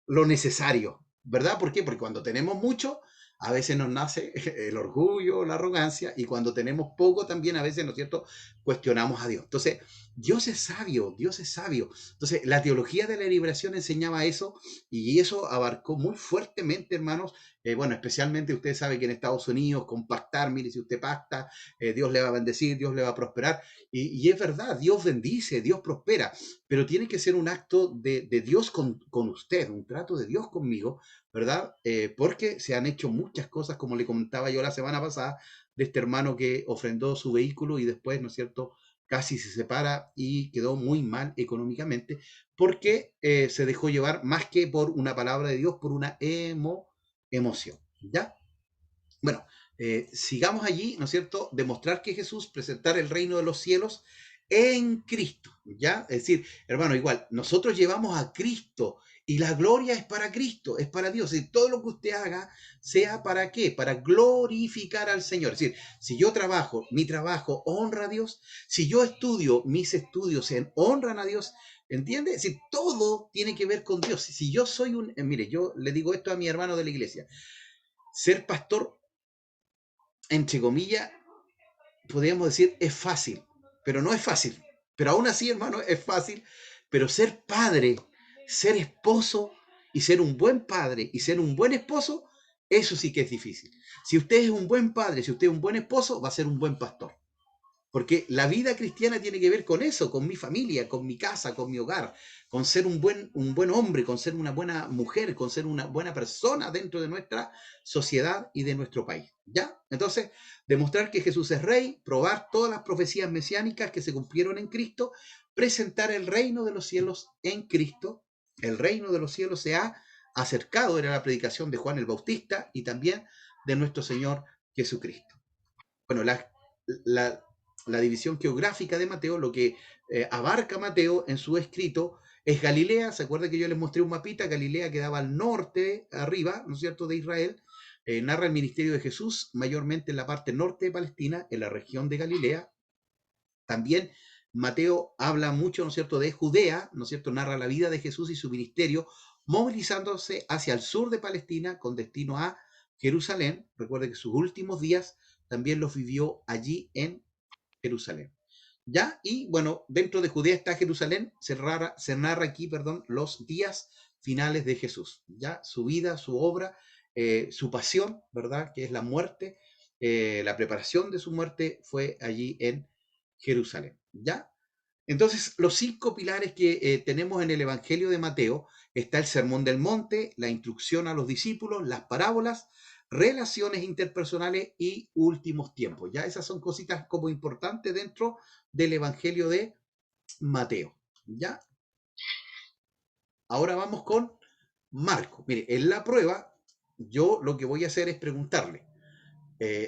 [SPEAKER 1] lo necesario, ¿verdad? ¿Por qué? Porque cuando tenemos mucho, a veces nos nace el orgullo, la arrogancia, y cuando tenemos poco también a veces, ¿no es cierto?, cuestionamos a Dios. Entonces, Dios es sabio, Dios es sabio. Entonces, la teología de la liberación enseñaba eso, y eso abarcó muy fuertemente, hermanos. Bueno, especialmente usted sabe que en Estados Unidos, con pactar, mire, si usted pacta, Dios le va a bendecir, Dios le va a prosperar. Y es verdad, Dios bendice, Dios prospera, pero tiene que ser un acto de Dios con usted, un trato de Dios conmigo, ¿verdad? Porque se han hecho muchas cosas, como le comentaba yo la semana pasada, de este hermano que ofrendó su vehículo y después, ¿no es cierto?, casi se separa y quedó muy mal económicamente porque se dejó llevar más que por una palabra de Dios, por una emoción, ¿ya? Bueno, sigamos allí, ¿no es cierto?, demostrar que Jesús, presentar el reino de los cielos en Cristo, ¿ya? Es decir, hermano, igual, nosotros llevamos a Cristo y la gloria es para Cristo, es para Dios. Y todo lo que usted haga, sea para qué, para glorificar al Señor. Es decir, si yo trabajo, mi trabajo honra a Dios, si yo estudio, mis estudios honran a Dios, ¿entiende? Es decir, todo tiene que ver con Dios. Si yo soy mire, yo le digo esto a mi hermano de la iglesia, ser pastor, entre comillas, podríamos decir, es fácil, pero no es fácil. Pero aún así, hermano, es fácil. Pero ser padre, ser esposo y ser un buen padre y ser un buen esposo, eso sí que es difícil. Si usted es un buen padre, si usted es un buen esposo, va a ser un buen pastor. Porque la vida cristiana tiene que ver con eso, con mi familia, con mi casa, con mi hogar, con ser un buen hombre, con ser una buena mujer, con ser una buena persona dentro de nuestra sociedad y de nuestro país. ¿Ya? Entonces, demostrar que Jesús es rey, probar todas las profecías mesiánicas que se cumplieron en Cristo, presentar el reino de los cielos en Cristo. El reino de los cielos se ha acercado, era la predicación de Juan el Bautista y también de nuestro Señor Jesucristo. Bueno, la división geográfica de Mateo, lo que abarca Mateo en su escrito, es Galilea. ¿Se acuerda que yo les mostré un mapita? Galilea quedaba al norte, arriba, ¿no es cierto?, de Israel. Narra el ministerio de Jesús, mayormente en la parte norte de Palestina, en la región de Galilea. También Mateo habla mucho, ¿no es cierto?, de Judea, ¿no es cierto?, narra la vida de Jesús y su ministerio, movilizándose hacia el sur de Palestina con destino a Jerusalén. Recuerde que sus últimos días también los vivió allí en Jerusalén. ¿Ya? Y bueno, dentro de Judea está Jerusalén, se narra aquí, los días finales de Jesús, ¿ya? Su vida, su obra, su pasión, ¿verdad?, que es la muerte, la preparación de su muerte fue allí en Jerusalén, ¿ya? Entonces, los 5 pilares que tenemos en el Evangelio de Mateo, está el Sermón del Monte, la instrucción a los discípulos, las parábolas, relaciones interpersonales y últimos tiempos. Ya esas son cositas como importantes dentro del Evangelio de Mateo. ¿Ya? Ahora vamos con Marco. Mire, en la prueba yo lo que voy a hacer es preguntarle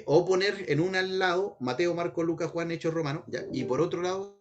[SPEAKER 1] o poner en un al lado Mateo, Marco, Lucas, Juan, Hechos, Romanos, ¿ya? Y por otro lado